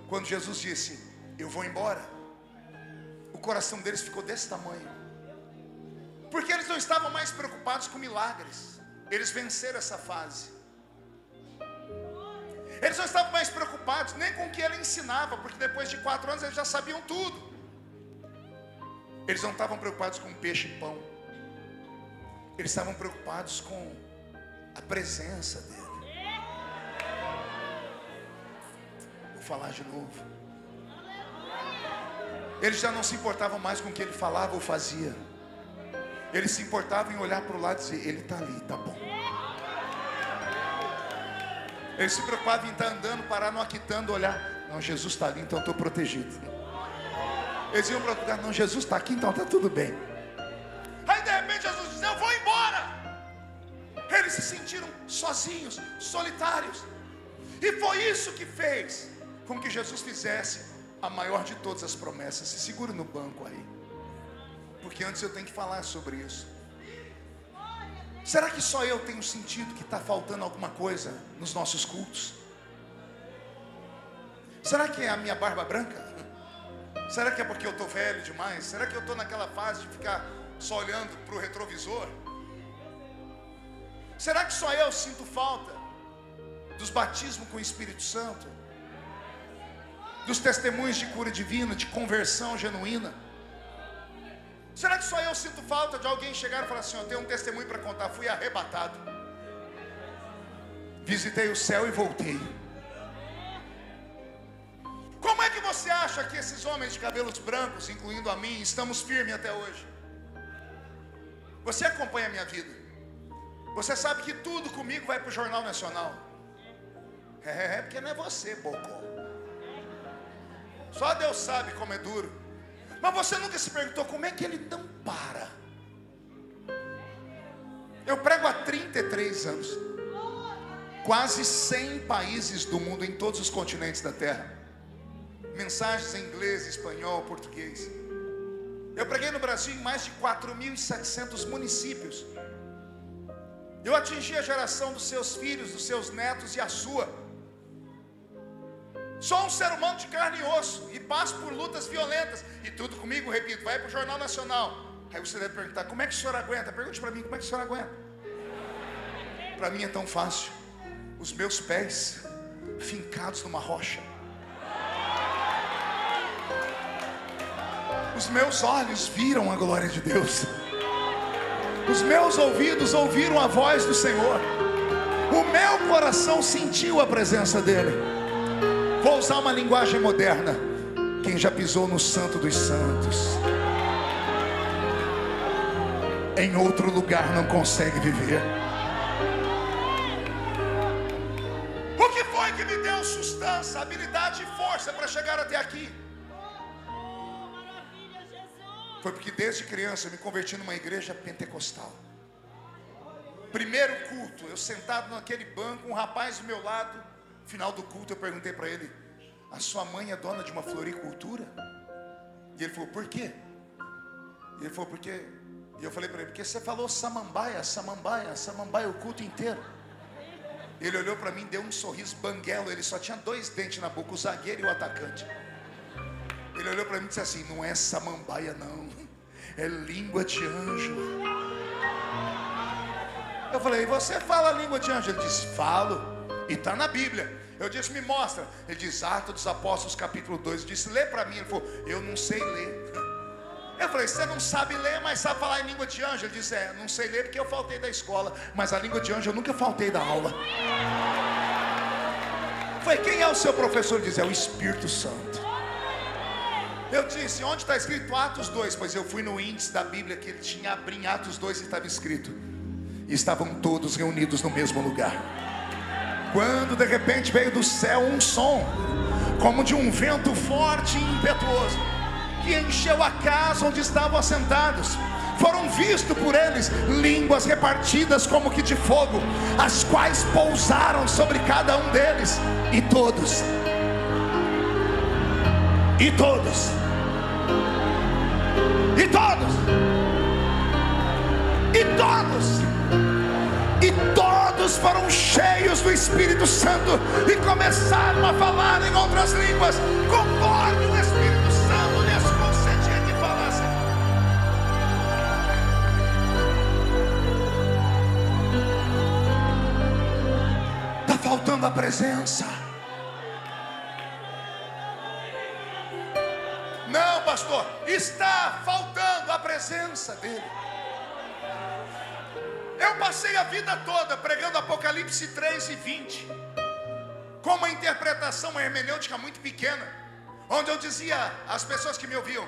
Quando Jesus disse: eu vou embora, o coração deles ficou desse tamanho, porque eles não estavam mais preocupados com milagres. Eles venceram essa fase. Eles não estavam mais preocupados nem com o que ele ensinava, porque depois de 4 anos eles já sabiam tudo. Eles não estavam preocupados com peixe e pão. Eles estavam preocupados com a presença dele. Vou falar de novo. Eles já não se importavam mais com o que ele falava ou fazia. Eles se importavam em olhar para o lado e dizer: ele está ali, está bom. Eles se preocupavam em estar andando, parar no aquitando, olhar: não, Jesus está ali, então eu estou protegido. Eles iam para outro lugar: não, Jesus está aqui, então está tudo bem. Aí de repente Jesus diz: eu vou embora. Eles se sentiram sozinhos, solitários. E foi isso que fez com que Jesus fizesse a maior de todas as promessas. Se segura no banco aí, porque antes eu tenho que falar sobre isso. Será que só eu tenho sentido que está faltando alguma coisa nos nossos cultos? Será que é a minha barba branca? Será que é porque eu estou velho demais? Será que eu estou naquela fase de ficar só olhando para o retrovisor? Será que só eu sinto falta dos batismos com o Espírito Santo? Dos testemunhos de cura divina, de conversão genuína? Será que só eu sinto falta de alguém chegar e falar assim: eu tenho um testemunho para contar, fui arrebatado, visitei o céu e voltei? Como é que você acha que esses homens de cabelos brancos, incluindo a mim, estamos firmes até hoje? Você acompanha a minha vida, você sabe que tudo comigo vai para o Jornal Nacional. Porque não é você, Bocó. Só Deus sabe como é duro. Mas você nunca se perguntou como é que ele não para? Eu prego há 33 anos, quase 100 países do mundo, em todos os continentes da terra. Mensagens em inglês, espanhol, português. Eu preguei no Brasil em mais de 4.700 municípios. Eu atingi a geração dos seus filhos, dos seus netos e a sua. Sou um ser humano de carne e osso e passo por lutas violentas. E tudo comigo, repito, vai para o Jornal Nacional. Aí você deve perguntar, como é que o senhor aguenta? Pergunte para mim, como é que o senhor aguenta? Para mim é tão fácil. Os meus pés fincados numa rocha. Os meus olhos viram a glória de Deus. Os meus ouvidos ouviram a voz do Senhor. O meu coração sentiu a presença dEle. Vou usar uma linguagem moderna. Quem já pisou no Santo dos Santos, em outro lugar não consegue viver. O que foi que me deu sustância, habilidade e força para chegar até aqui? Foi porque desde criança eu me converti numa igreja pentecostal. Primeiro culto, eu sentado naquele banco, um rapaz do meu lado. Final do culto eu perguntei para ele: a sua mãe é dona de uma floricultura? E ele falou: por quê? E ele falou: porque... E eu falei para ele: porque você falou samambaia, samambaia, samambaia o culto inteiro. Ele olhou para mim, deu um sorriso banguelo. Ele só tinha 2 dentes na boca, o zagueiro e o atacante. Ele olhou para mim e disse assim: não é samambaia não, é língua de anjo. Eu falei: e você fala língua de anjo? Ele disse: falo, e está na Bíblia. Eu disse: me mostra. Ele diz: Atos dos Apóstolos capítulo 2. Eu disse: lê para mim. Ele falou: eu não sei ler. Eu falei: você não sabe ler, mas sabe falar em língua de anjo? Ele disse: não sei ler porque eu faltei da escola, mas a língua de anjo eu nunca faltei da aula. Eu falei: quem é o seu professor? Ele disse: é o Espírito Santo. Eu disse: onde está escrito Atos 2? Pois eu fui no índice da Bíblia que ele tinha, abri em Atos 2 e estava escrito. E estavam todos reunidos no mesmo lugar. Quando de repente veio do céu um som, como de um vento forte e impetuoso, que encheu a casa onde estavam assentados. Foram vistos por eles línguas repartidas como que de fogo, as quais pousaram sobre cada um deles. E todos foram cheios do Espírito Santo e começaram a falar em outras línguas, conforme o Espírito Santo lhes concedia que falassem. Está faltando a presença. Não, pastor, está faltando a presença dele. Eu passei a vida toda pregando Apocalipse 3 e 20, com uma interpretação, uma hermenêutica muito pequena, onde eu dizia às pessoas que me ouviam: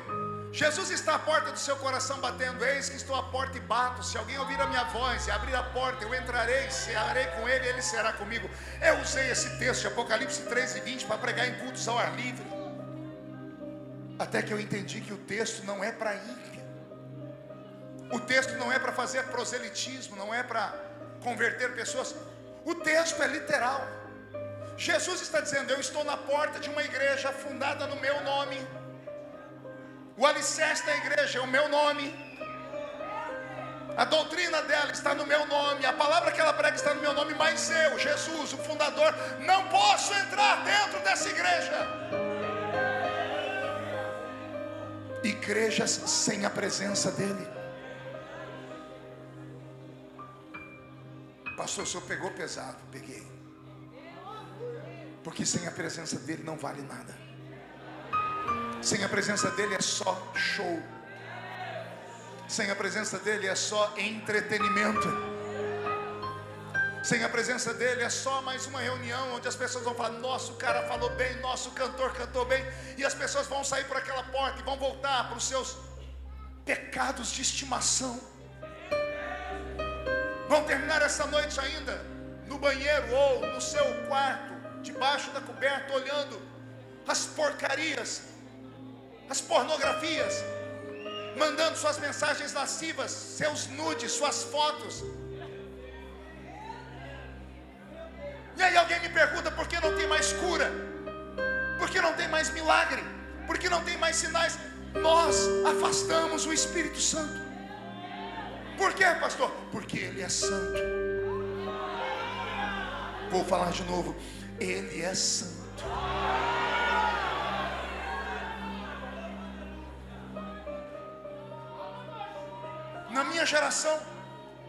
Jesus está à porta do seu coração batendo, eis que estou à porta e bato, se alguém ouvir a minha voz e abrir a porta, eu entrarei, cearei com ele e ele será comigo. Eu usei esse texto de Apocalipse 3 e 20 para pregar em cultos ao ar livre, até que eu entendi que o texto não é para ímpio. O texto não é para fazer proselitismo, não é para converter pessoas. O texto é literal. Jesus está dizendo: eu estou na porta de uma igreja fundada no meu nome. O alicerce da igreja é o meu nome. A doutrina dela está no meu nome. A palavra que ela prega está no meu nome. Mas eu, Jesus, o fundador, não posso entrar dentro dessa igreja. Igrejas sem a presença dele. Pastor, o senhor pegou pesado. Peguei. Porque sem a presença dele não vale nada. Sem a presença dele é só show. Sem a presença dele é só entretenimento. Sem a presença dele é só mais uma reunião onde as pessoas vão falar: nosso cara falou bem, nosso cantor cantou bem. E as pessoas vão sair por aquela porta e vão voltar para os seus pecados de estimação. Vão terminar essa noite ainda no banheiro ou no seu quarto, debaixo da coberta, olhando as porcarias, as pornografias, mandando suas mensagens lascivas, seus nudes, suas fotos. E aí alguém me pergunta: por que não tem mais cura? Por que não tem mais milagre? Por que não tem mais sinais? Nós afastamos o Espírito Santo. Por quê, pastor? Porque ele é santo. Vou falar de novo. Ele é santo. Na minha geração,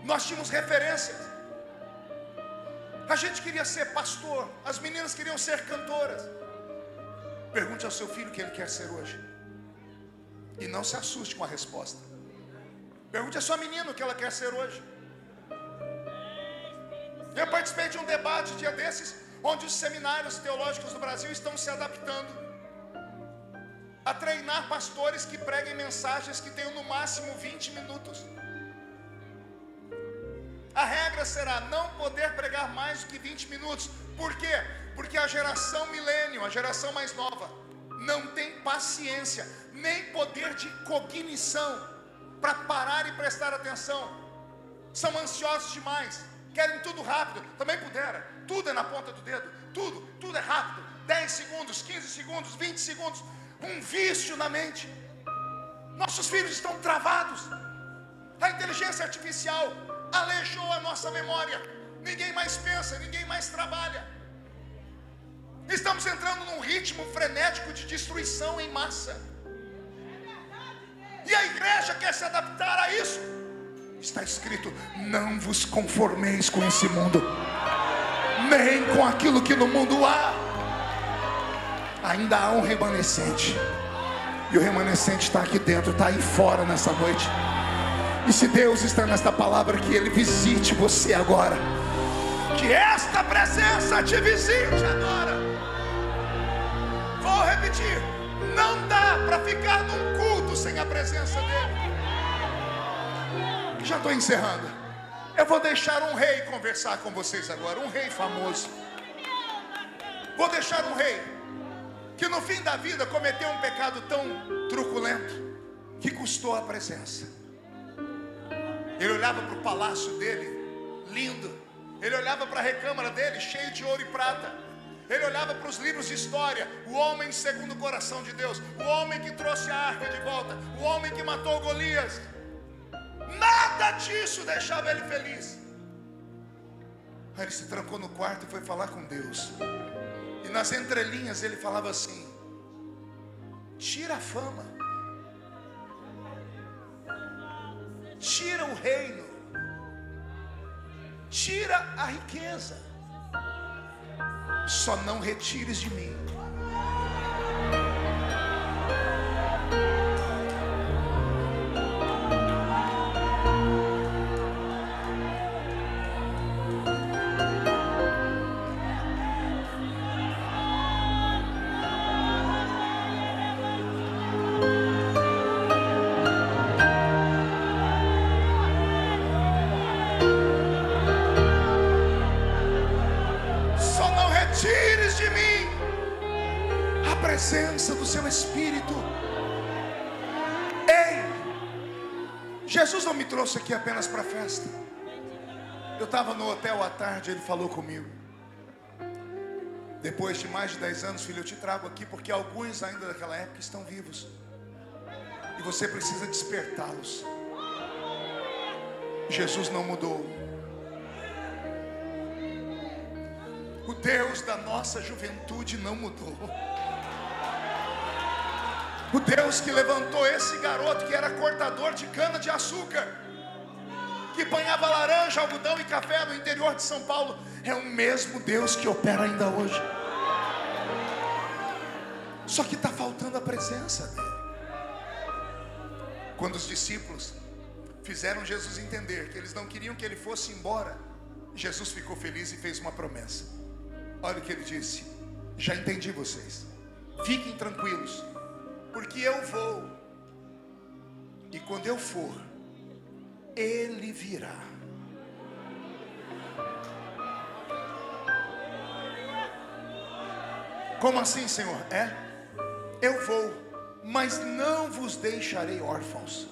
nós tínhamos referências. A gente queria ser pastor, as meninas queriam ser cantoras. Pergunte ao seu filho o que ele quer ser hoje, e não se assuste com a resposta. Pergunte à sua menina o que ela quer ser hoje. Eu participei de um debate dia desses, onde os seminários teológicos do Brasil estão se adaptando a treinar pastores que preguem mensagens que tenham no máximo 20 minutos. A regra será não poder pregar mais do que 20 minutos. Por quê? Porque a geração milênio, a geração mais nova, não tem paciência, nem poder de cognição para parar e prestar atenção. São ansiosos demais, querem tudo rápido. Também pudera, tudo é na ponta do dedo, tudo é rápido. 10 segundos, 15 segundos, 20 segundos. Um vício na mente. Nossos filhos estão travados. A inteligência artificial aleijou a nossa memória. Ninguém mais pensa, ninguém mais trabalha. Estamos entrando num ritmo frenético de destruição em massa. E a igreja quer se adaptar a isso. Está escrito: não vos conformeis com esse mundo, nem com aquilo que no mundo há. Ainda há um remanescente, e o remanescente está aqui dentro, está aí fora nessa noite. E se Deus está nesta palavra, que Ele visite você agora, que esta presença te visite agora. Vou repetir: não dá para ficar num culto sem a presença dEle. Já estou encerrando. Eu vou deixar um rei conversar com vocês agora, um rei famoso. Vou deixar um rei que no fim da vida cometeu um pecado tão truculento que custou a presença. Ele olhava para o palácio dele, lindo. Ele olhava para a recâmara dele, cheio de ouro e prata. Ele olhava para os livros de história. O homem segundo o coração de Deus, o homem que trouxe a arca de volta, o homem que matou Golias. Nada disso deixava ele feliz. Aí ele se trancou no quarto e foi falar com Deus. E nas entrelinhas ele falava assim: tira a fama, tira o reino, tira a riqueza, só não retires de mim presença do seu Espírito. Ei, Jesus não me trouxe aqui apenas para festa. Eu estava no hotel à tarde, ele falou comigo: depois de mais de 10 anos, filho, eu te trago aqui porque alguns ainda daquela época estão vivos e você precisa despertá-los. Jesus não mudou. O Deus da nossa juventude não mudou. O Deus que levantou esse garoto que era cortador de cana de açúcar, que banhava laranja, algodão e café no interior de São Paulo, é o mesmo Deus que opera ainda hoje. Só que está faltando a presença dele. Quando os discípulos fizeram Jesus entender que eles não queriam que ele fosse embora, Jesus ficou feliz e fez uma promessa. Olha o que ele disse: já entendi vocês, fiquem tranquilos, porque eu vou, e quando eu for, Ele virá. Como assim, Senhor? Eu vou, mas não vos deixarei órfãos.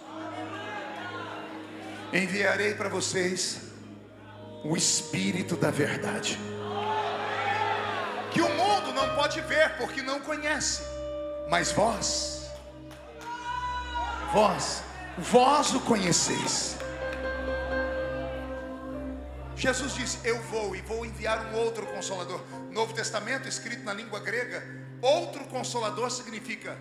Enviarei para vocês o Espírito da verdade, que o mundo não pode ver porque não conhece, mas vós o conheceis. Jesus disse: eu vou e vou enviar um outro Consolador. Novo Testamento, escrito na língua grega, outro Consolador significa: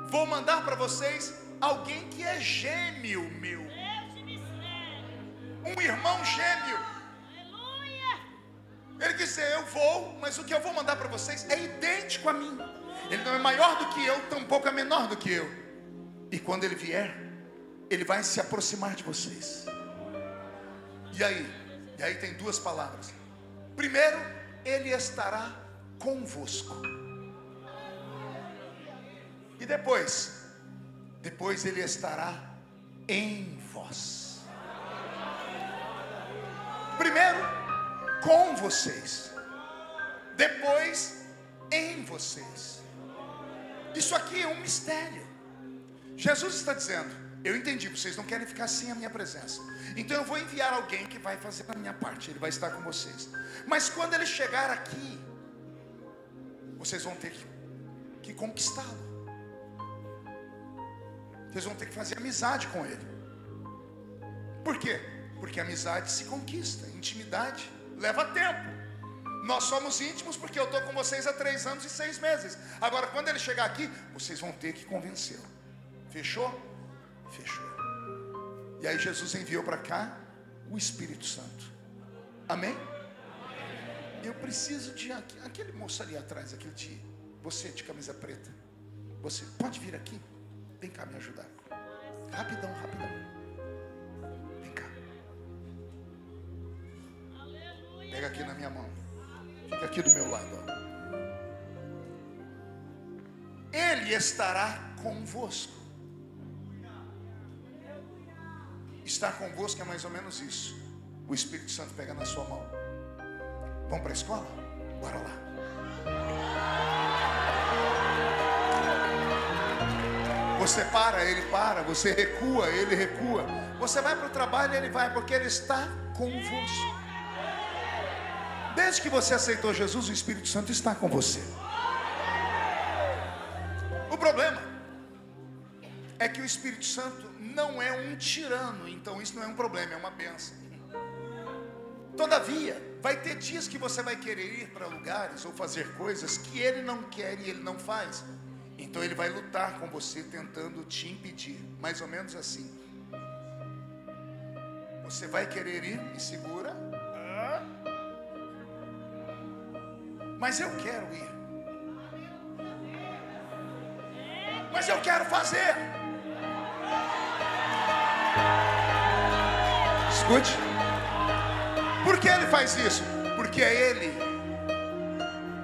vou mandar para vocês alguém que é gêmeo meu, um irmão gêmeo. Ele quis dizer: eu vou, mas o que eu vou mandar para vocês é idêntico a mim. Ele não é maior do que eu, tampouco é menor do que eu. E quando ele vier, ele vai se aproximar de vocês. E aí tem duas palavras. Primeiro, ele estará convosco. E depois ele estará em vós. Primeiro, com vocês. Depois, em vocês. Isso aqui é um mistério. Jesus está dizendo: eu entendi, vocês não querem ficar sem a minha presença, então eu vou enviar alguém que vai fazer a minha parte. Ele vai estar com vocês. Mas quando ele chegar aqui, vocês vão ter que conquistá-lo. Vocês vão ter que fazer amizade com ele. Por quê? Porque amizade se conquista, intimidade leva tempo. Nós somos íntimos porque eu estou com vocês há 3 anos e 6 meses. Agora, quando ele chegar aqui, vocês vão ter que convencê-lo. Fechou? Fechou. E aí Jesus enviou para cá o Espírito Santo. Amém? Eu preciso de aquele moço ali atrás, aquele de você de camisa preta. Você pode vir aqui? Vem cá me ajudar. Rapidão, rapidão. Vem cá. Pega aqui na minha mão. Fica aqui do meu lado, ó. Ele estará convosco. Estar convosco é mais ou menos isso. O Espírito Santo pega na sua mão. Vamos para a escola? Bora lá. Você para, ele para. Você recua, ele recua. Você vai para o trabalho, ele vai, porque ele está convosco. Desde que você aceitou Jesus, o Espírito Santo está com você. O problema é que o Espírito Santo não é um tirano. Então isso não é um problema, é uma bênção. Todavia, vai ter dias que você vai querer ir para lugares ou fazer coisas que ele não quer e ele não faz. Então ele vai lutar com você, tentando te impedir. Mais ou menos assim. Você vai querer ir, me segura. Mas eu quero ir. Mas eu quero fazer. Escute. Por que ele faz isso? Porque é ele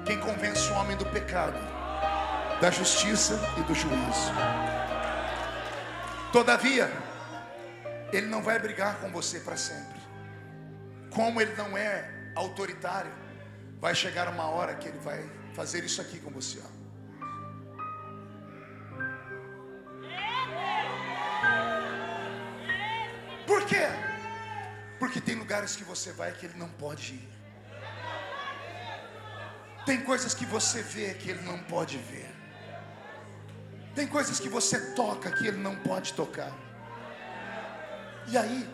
quem convence o homem do pecado, da justiça e do juízo. Todavia, ele não vai brigar com você para sempre. Como ele não é autoritário, vai chegar uma hora que ele vai fazer isso aqui com você, ó. Por quê? Porque tem lugares que você vai que ele não pode ir. Tem coisas que você vê que ele não pode ver. Tem coisas que você toca que ele não pode tocar. E aí,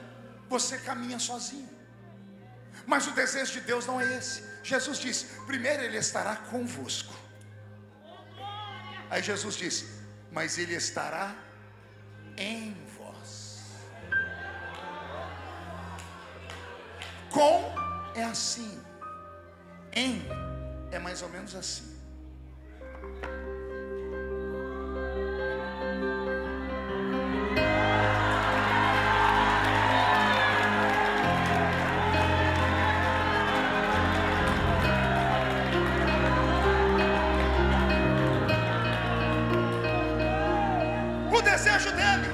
você caminha sozinho. Mas o desejo de Deus não é esse. Jesus disse: primeiro ele estará convosco. Aí Jesus disse: mas ele estará em vós. Com é assim. Em é mais ou menos assim. O desejo dele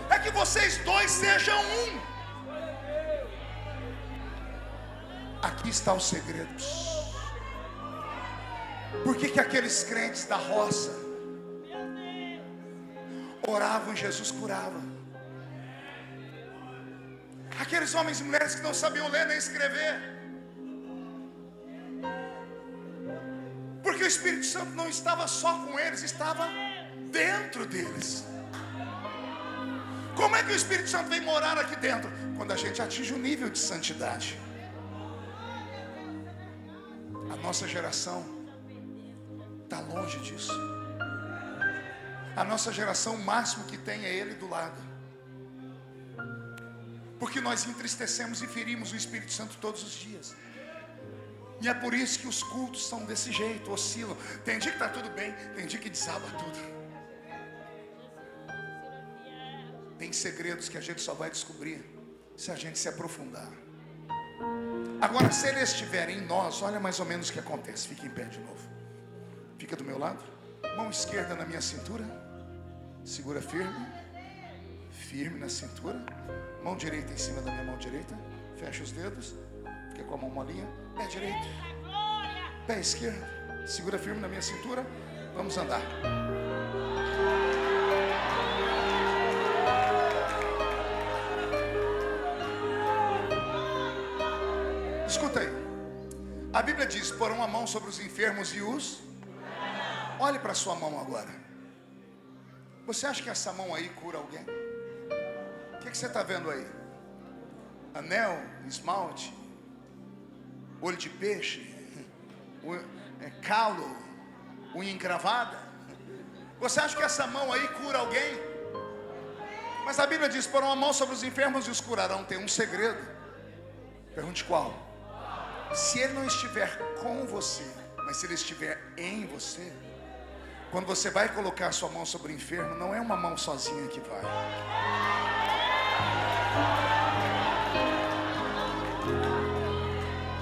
é que vocês dois sejam um. Aqui está o segredo. Por que aqueles crentes da roça oravam e Jesus curava? Aqueles homens e mulheres que não sabiam ler nem escrever, porque o Espírito Santo não estava só com eles, estava dentro deles. Como é que o Espírito Santo vem morar aqui dentro? Quando a gente atinge um nível de santidade. nossa geração está longe disso. A nossa geração, o máximo que tem é Ele do lado. Porque nós entristecemos e ferimos o Espírito Santo todos os dias. E é por isso que os cultos são desse jeito, oscilam. Tem dia que está tudo bem, tem dia que desaba tudo. Tem segredos que a gente só vai descobrir se a gente se aprofundar. Agora, se Ele estiver em nós, olha mais ou menos o que acontece. Fique em pé de novo. Fica do meu lado. Mão esquerda na minha cintura. Segura firme. Firme na cintura. Mão direita em cima da minha mão direita. Fecha os dedos. Fica com a mão molinha. Pé direito. Pé esquerdo. Segura firme na minha cintura. Vamos andar. Escuta aí. A Bíblia diz: porão a mão sobre os enfermos e os... Olhe para a sua mão agora. Você acha que essa mão aí cura alguém? O que você está vendo aí? Anel, esmalte, olho de peixe, calo, unha encravada. Você acha que essa mão aí cura alguém? Mas a Bíblia diz: porão a mão sobre os enfermos e os curarão. Tem um segredo. Pergunte qual? Se Ele não estiver com você, mas se Ele estiver em você, quando você vai colocar a sua mão sobre o enfermo, não é uma mão sozinha que vai.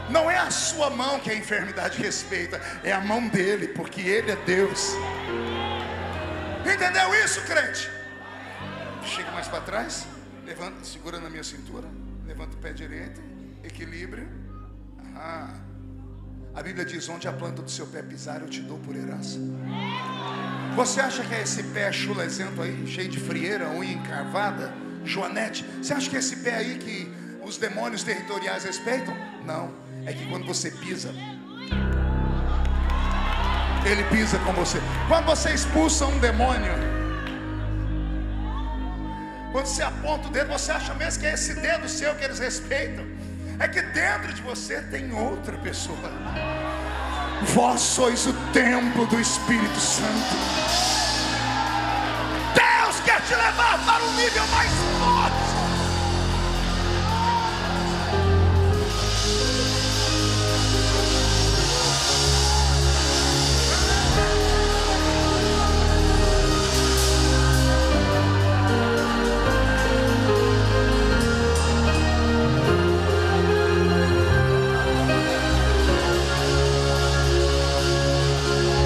Não é a sua mão que a enfermidade respeita, é a mão dele, porque Ele é Deus. Entendeu isso, crente? Chega mais para trás, levanta, segura na minha cintura, levanta o pé direito, equilíbrio. A Bíblia diz: onde a planta do seu pé pisar, eu te dou por herança. Você acha que é esse pé chulezento aí, cheio de frieira, unha encravada, joanete? Você acha que é esse pé aí que os demônios territoriais respeitam? Não, é que quando você pisa, Ele pisa com você. Quando você expulsa um demônio, quando você aponta o dedo, você acha mesmo que é esse dedo seu que eles respeitam? É que dentro de você tem outra pessoa. Vós sois o templo do Espírito Santo. Deus quer te levar para um nível mais forte.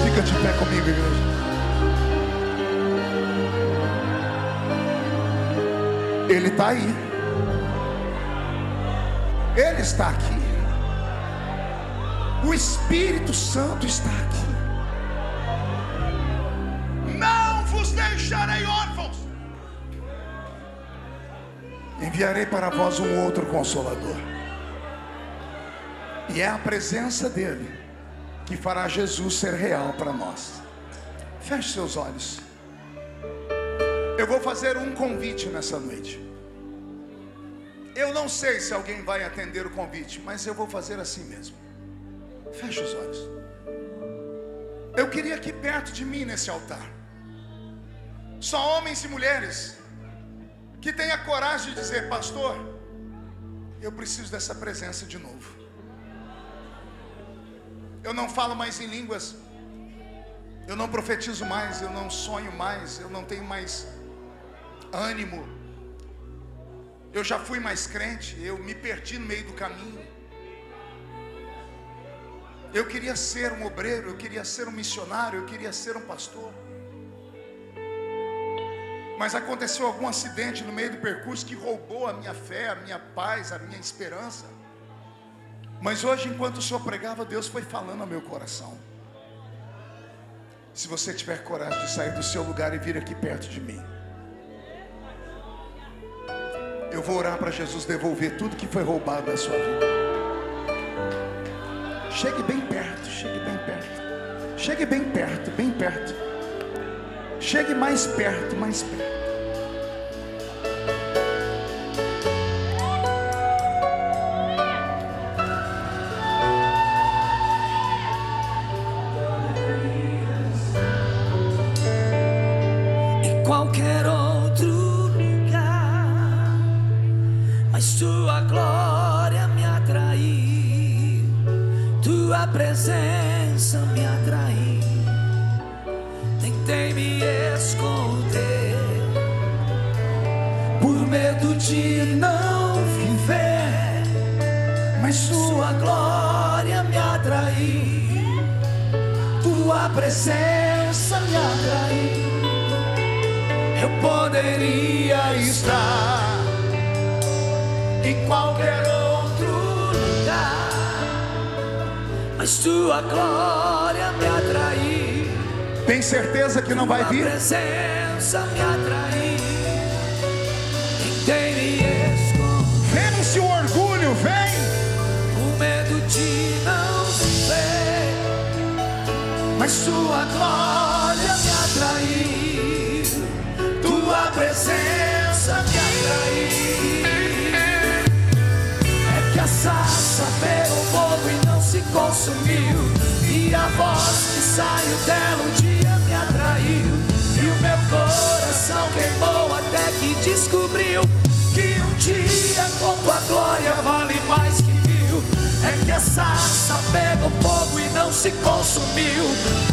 Fica de pé comigo, igreja. Ele está aí. Ele está aqui. O Espírito Santo está aqui. Não vos deixarei órfãos. Enviarei para vós um outro Consolador. E é a presença dele que fará Jesus ser real para nós. Feche seus olhos. Eu vou fazer um convite nessa noite. Eu não sei se alguém vai atender o convite, mas eu vou fazer assim mesmo. Feche os olhos. Eu queria aqui perto de mim nesse altar só homens e mulheres que tenham a coragem de dizer: pastor, eu preciso dessa presença de novo. Eu não falo mais em línguas, eu não profetizo mais, eu não sonho mais, eu não tenho mais ânimo. Eu já fui mais crente, eu me perdi no meio do caminho. Eu queria ser um obreiro, eu queria ser um missionário, eu queria ser um pastor. Mas aconteceu algum acidente no meio do percurso que roubou a minha fé, a minha paz, a minha esperança. Mas hoje, enquanto o Senhor pregava, Deus foi falando ao meu coração. Se você tiver coragem de sair do seu lugar e vir aqui perto de mim, eu vou orar para Jesus devolver tudo que foi roubado da sua vida. Chegue bem perto, chegue bem perto. Chegue bem perto, bem perto. Chegue mais perto, mais perto. tua presença me atraiu. Tentei me esconder por medo de não viver, mas tua glória me atraiu. Tua presença me atraiu. Eu poderia estar em qualquer outro lugar, mas tua glória me atraiu. Tem certeza que não vai vir? Tua presença me atraiu. Tentei me esconder. Vence o orgulho, vem. O medo de não viver, mas tua glória me atraiu. Tua presença me atraiu. É que a sarça pegou fogo e não se consumiu, e a voz que saiu dela um dia me atraiu. E o meu coração queimou até que descobriu que um dia com tua glória vale mais que mil. É que a sarça pegou fogo e não se consumiu,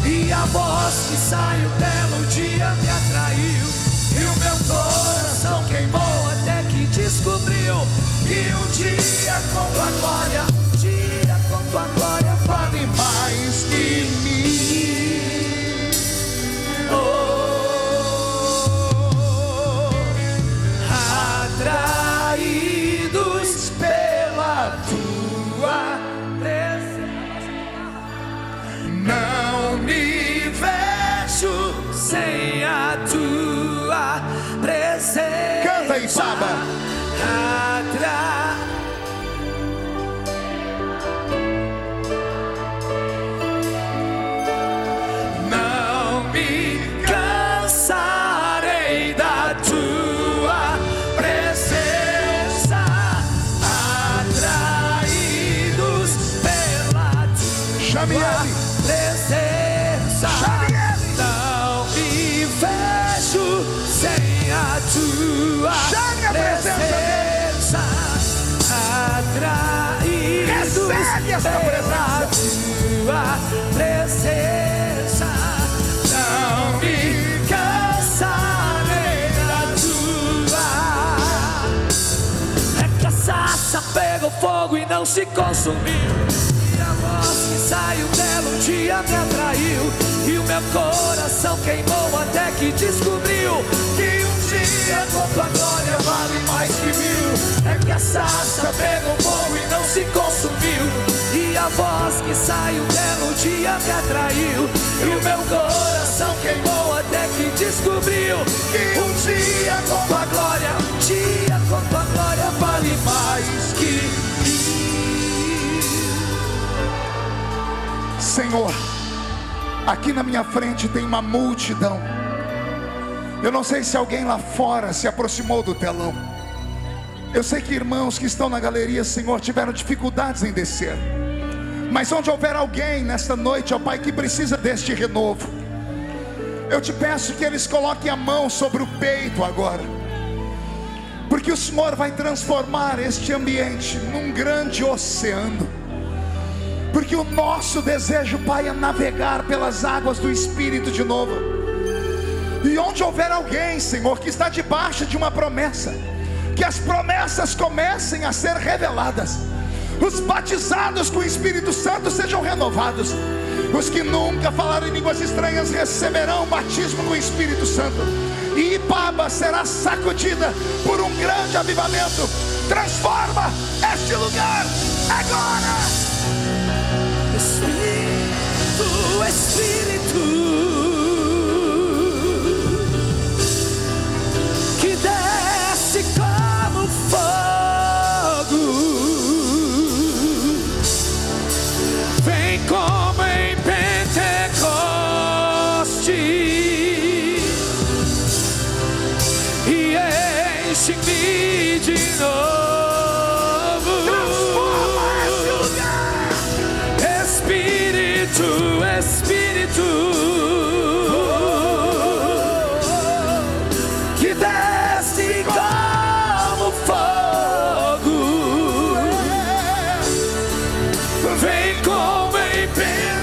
e a voz que saiu dela um dia me atraiu. E o meu coração queimou até que descobriu que um dia com tua glória, um dia com tua glória vale mais que mil. Atraídos pela tua presença, não me vejo sem a tua presença. Canta aí, Saba. Não me cansarei da tua presença, atraídos pela tua presença. Não me vejo sem a tua presença, atraídos pela tua presença. Não me cansarei da tua. É que a sarça pegou fogo e não se consumiu, e a voz que saiu dela um dia me atraiu. E o meu coração queimou até que descobriu que um dia com tua glória vale mais que mil. É que a sarça pegou fogo e não se consumiu, e a voz que saiu dela um dia me atraiu. E o meu coração queimou até que descobriu que um dia com tua glória, um dia com tua glória vale mais que mil. Senhor, aqui na minha frente tem uma multidão. Eu não sei se alguém lá fora se aproximou do telão. Eu sei que irmãos que estão na galeria, Senhor, tiveram dificuldades em descer. Mas onde houver alguém nesta noite, ó Pai, que precisa deste renovo, eu te peço que eles coloquem a mão sobre o peito agora, porque o Senhor vai transformar este ambiente num grande oceano. Porque o nosso desejo, Pai, é navegar pelas águas do Espírito de novo. E onde houver alguém, Senhor, que está debaixo de uma promessa, que as promessas comecem a ser reveladas. Os batizados com o Espírito Santo sejam renovados. Os que nunca falaram em línguas estranhas receberão o batismo com o Espírito Santo. E Ipaba será sacudida por um grande avivamento. Transforma este lugar agora. Espírito, Espírito, que desce como fogo, vem como em Pentecoste e enche-me de novo. Espírito, que desce como fogo, vem como como em Pentecoste,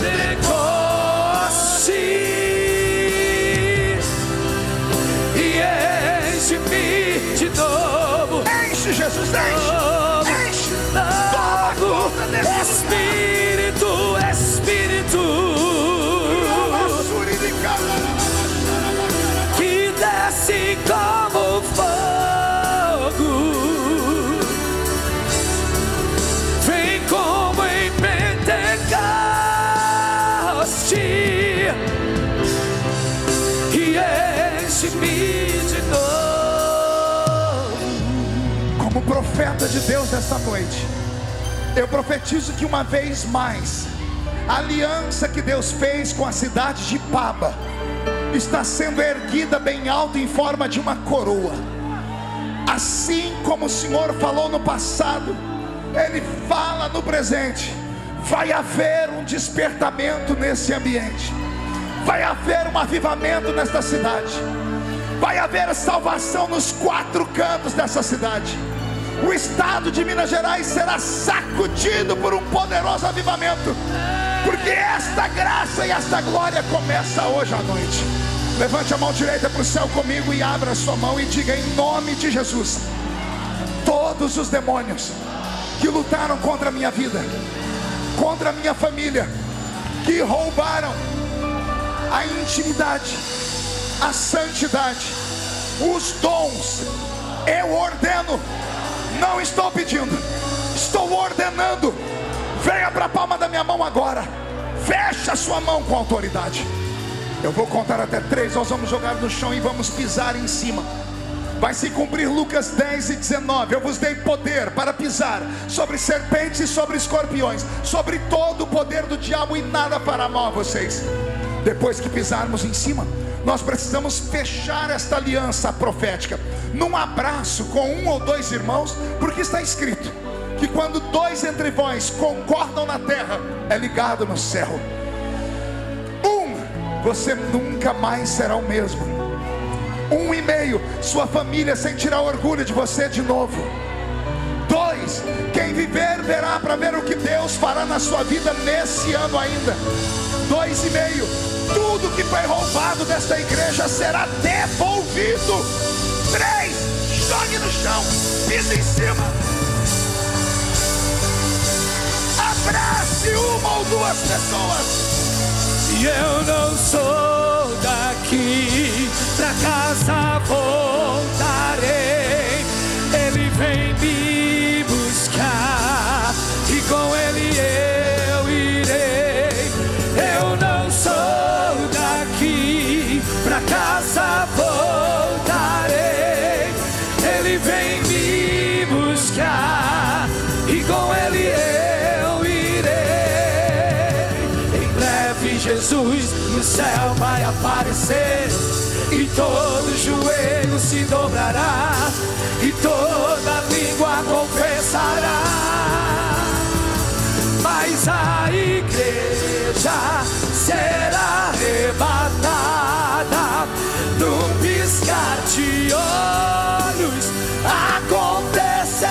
e enche-me de novo. Enche, Jesus, enche. Espírito, Espírito, que desce como fogo, vem como em Pentecoste, e enche-me de novo. Como profeta de Deus esta noite, eu profetizo que uma vez mais, a aliança que Deus fez com a cidade de Paba está sendo erguida bem alto em forma de uma coroa. Assim como o Senhor falou no passado, Ele fala no presente. Vai haver um despertamento nesse ambiente, vai haver um avivamento nesta cidade, vai haver salvação nos 4 cantos dessa cidade. O estado de Minas Gerais será sacudido por um poderoso avivamento, porque esta graça e esta glória começa hoje à noite. Levante a mão direita para o céu comigo e abra a sua mão e diga: em nome de Jesus, todos os demônios que lutaram contra a minha vida, contra a minha família, que roubaram a intimidade, a santidade, os dons, eu ordeno. Não estou pedindo, estou ordenando. Venha para a palma da minha mão agora. Feche a sua mão com autoridade. Eu vou contar até 3. Nós vamos jogar no chão e vamos pisar em cima. Vai se cumprir Lucas 10:19. Eu vos dei poder para pisar sobre serpentes e sobre escorpiões, sobre todo o poder do diabo, e nada fará mal a vocês. Depois que pisarmos em cima, nós precisamos fechar esta aliança profética num abraço com 1 ou 2 irmãos, porque está escrito que quando 2 entre vós concordam na terra, é ligado no céu. 1, você nunca mais será o mesmo. 1,5, sua família sentirá orgulho de você de novo. 2, quem viver verá para ver o que Deus fará na sua vida nesse ano ainda. 2,5, tudo que foi roubado desta igreja será devolvido. 3, jogue no chão, pisa em cima, abrace 1 ou 2 pessoas. E eu não sou daqui, pra casa voltarei. Ele vem me buscar e com ele eu irei. Eu não sou daqui, pra casa voltarei. Ele vem me buscar e com ele eu irei. Em breve Jesus no céu vai aparecer, e todo joelho se dobrará, e toda língua confessará. Mas a igreja será arrebatada num piscar de olhos, acontecerá.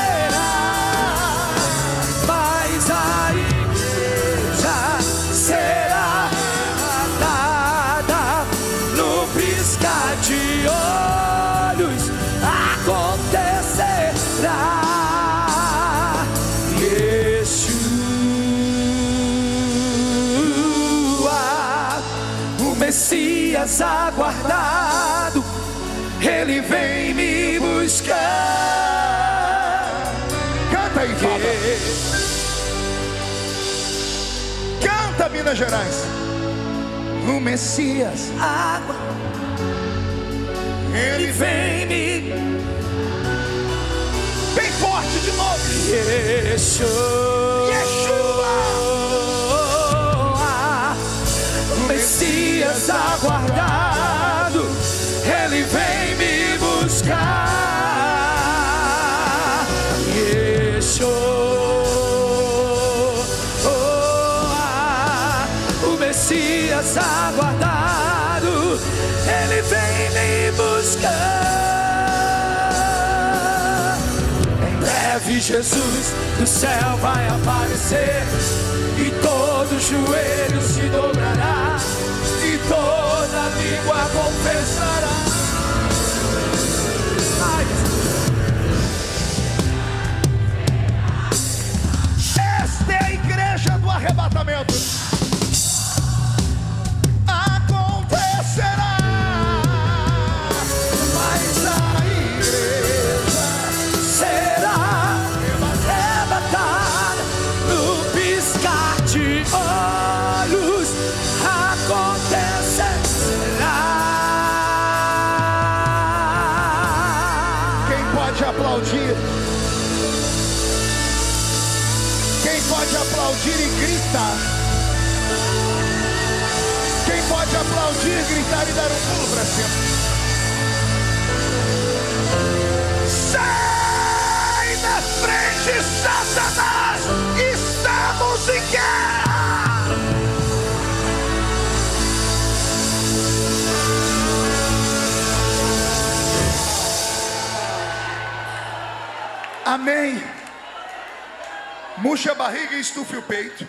Mas a igreja será arrebatada num piscar de olhos, acontecerá. Messias aguardado, ele vem me buscar. Canta aí, Fábio. Canta, Minas Gerais. O Messias aguardado, ele vem me. Bem forte de novo. Yeshua, Messias aguardado, ele vem me buscar. Yeshua, o Messias aguardado, ele vem me buscar. Em breve Jesus do céu vai aparecer, e todo joelho se dobrará e toda língua confessará. Esta é a igreja do arrebatamento. Acontecerá, Mas a igreja será arrebatada no piscar de olhos. Acontecerá. quem pode aplaudir? Quem pode aplaudir e gritar? Quem pode aplaudir, gritar e dar um pulo para cima? Sai da frente, Satanás! Estamos em guerra! Amém. Murche a barriga e estufe o peito.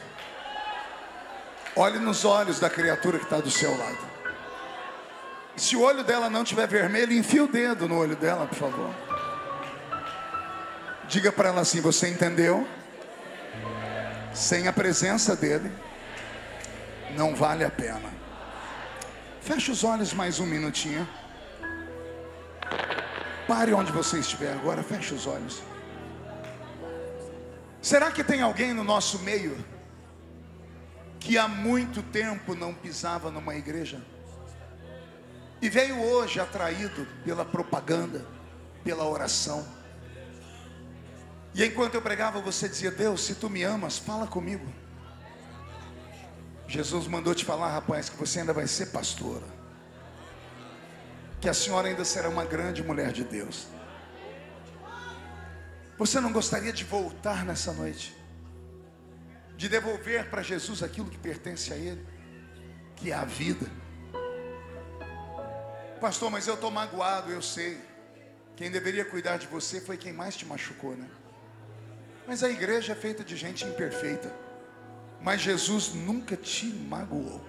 Olhe nos olhos da criatura que está do seu lado. Se o olho dela não estiver vermelho, enfie o dedo no olho dela, por favor. Diga para ela assim: você entendeu? Sem a presença dele, não vale a pena. Feche os olhos mais um minutinho. Pare onde você estiver agora, feche os olhos. Será que tem alguém no nosso meio que há muito tempo não pisava numa igreja e veio hoje atraído pela propaganda, pela oração? E enquanto eu pregava, você dizia: Deus, se tu me amas, fala comigo. Jesus mandou te falar, rapaz, que você ainda vai ser pastora, que a senhora ainda será uma grande mulher de Deus. Você não gostaria de voltar nessa noite, de devolver para Jesus aquilo que pertence a Ele, que é a vida? Pastor, mas eu estou magoado, eu sei. Quem deveria cuidar de você foi quem mais te machucou, né? Mas a igreja é feita de gente imperfeita. Mas Jesus nunca te magoou.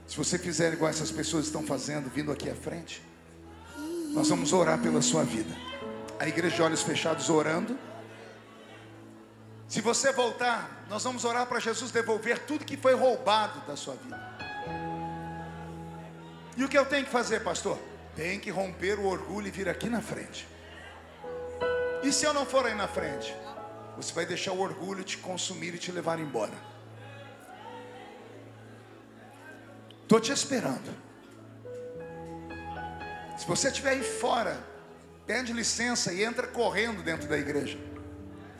Se você fizer igual essas pessoas estão fazendo, vindo aqui à frente, nós vamos orar pela sua vida. A igreja de olhos fechados orando. Se você voltar, nós vamos orar para Jesus devolver tudo que foi roubado da sua vida. E o que eu tenho que fazer, pastor? Tem que romper o orgulho e vir aqui na frente. E se eu não for aí na frente? Você vai deixar o orgulho te consumir e te levar embora. Estou te esperando. Se você estiver aí fora, pede licença e entra correndo dentro da igreja.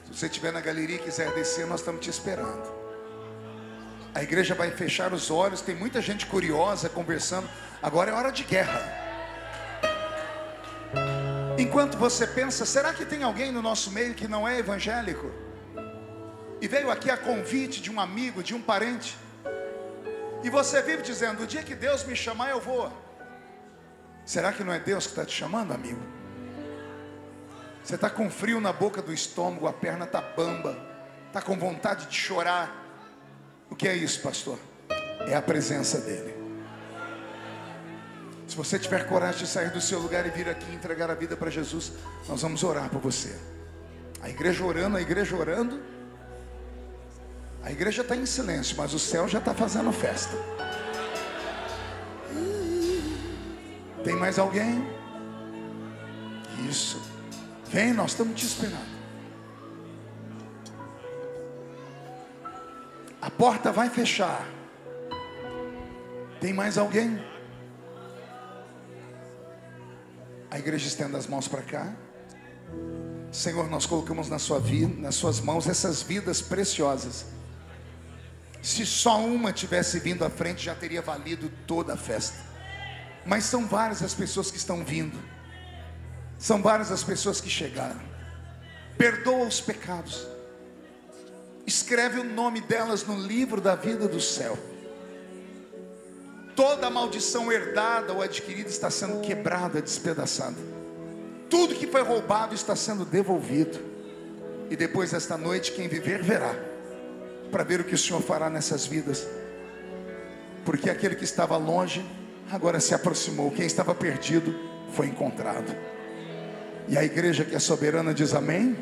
Se você estiver na galeria e quiser descer, nós estamos te esperando. A igreja vai fechar os olhos. Tem muita gente curiosa conversando. Agora é hora de guerra. Enquanto você pensa, será que tem alguém no nosso meio que não é evangélico e veio aqui a convite de um amigo, de um parente, e você vive dizendo: o dia que Deus me chamar eu vou? Será que não é Deus que está te chamando, amigo? Você está com frio na boca do estômago, a perna está bamba, está com vontade de chorar. O que é isso, pastor? É a presença dele. Se você tiver coragem de sair do seu lugar e vir aqui entregar a vida para Jesus, nós vamos orar por você. A igreja orando, a igreja orando. A igreja está em silêncio, mas o céu já está fazendo festa. Tem mais alguém? Isso. Vem, nós estamos te esperando. A porta vai fechar. Tem mais alguém? A igreja estenda as mãos para cá. Senhor, nós colocamos na sua vida, nas suas mãos, essas vidas preciosas. Se só uma tivesse vindo à frente, já teria valido toda a festa. Mas são várias as pessoas que estão vindo. São várias as pessoas que chegaram. Perdoa os pecados. Escreve o nome delas no livro da vida do céu. Toda a maldição herdada ou adquirida está sendo quebrada, despedaçada. Tudo que foi roubado está sendo devolvido. E depois desta noite, quem viver verá. para ver o que o Senhor fará nessas vidas. Porque aquele que estava longe agora se aproximou, quem estava perdido foi encontrado. E a igreja que é soberana diz amém.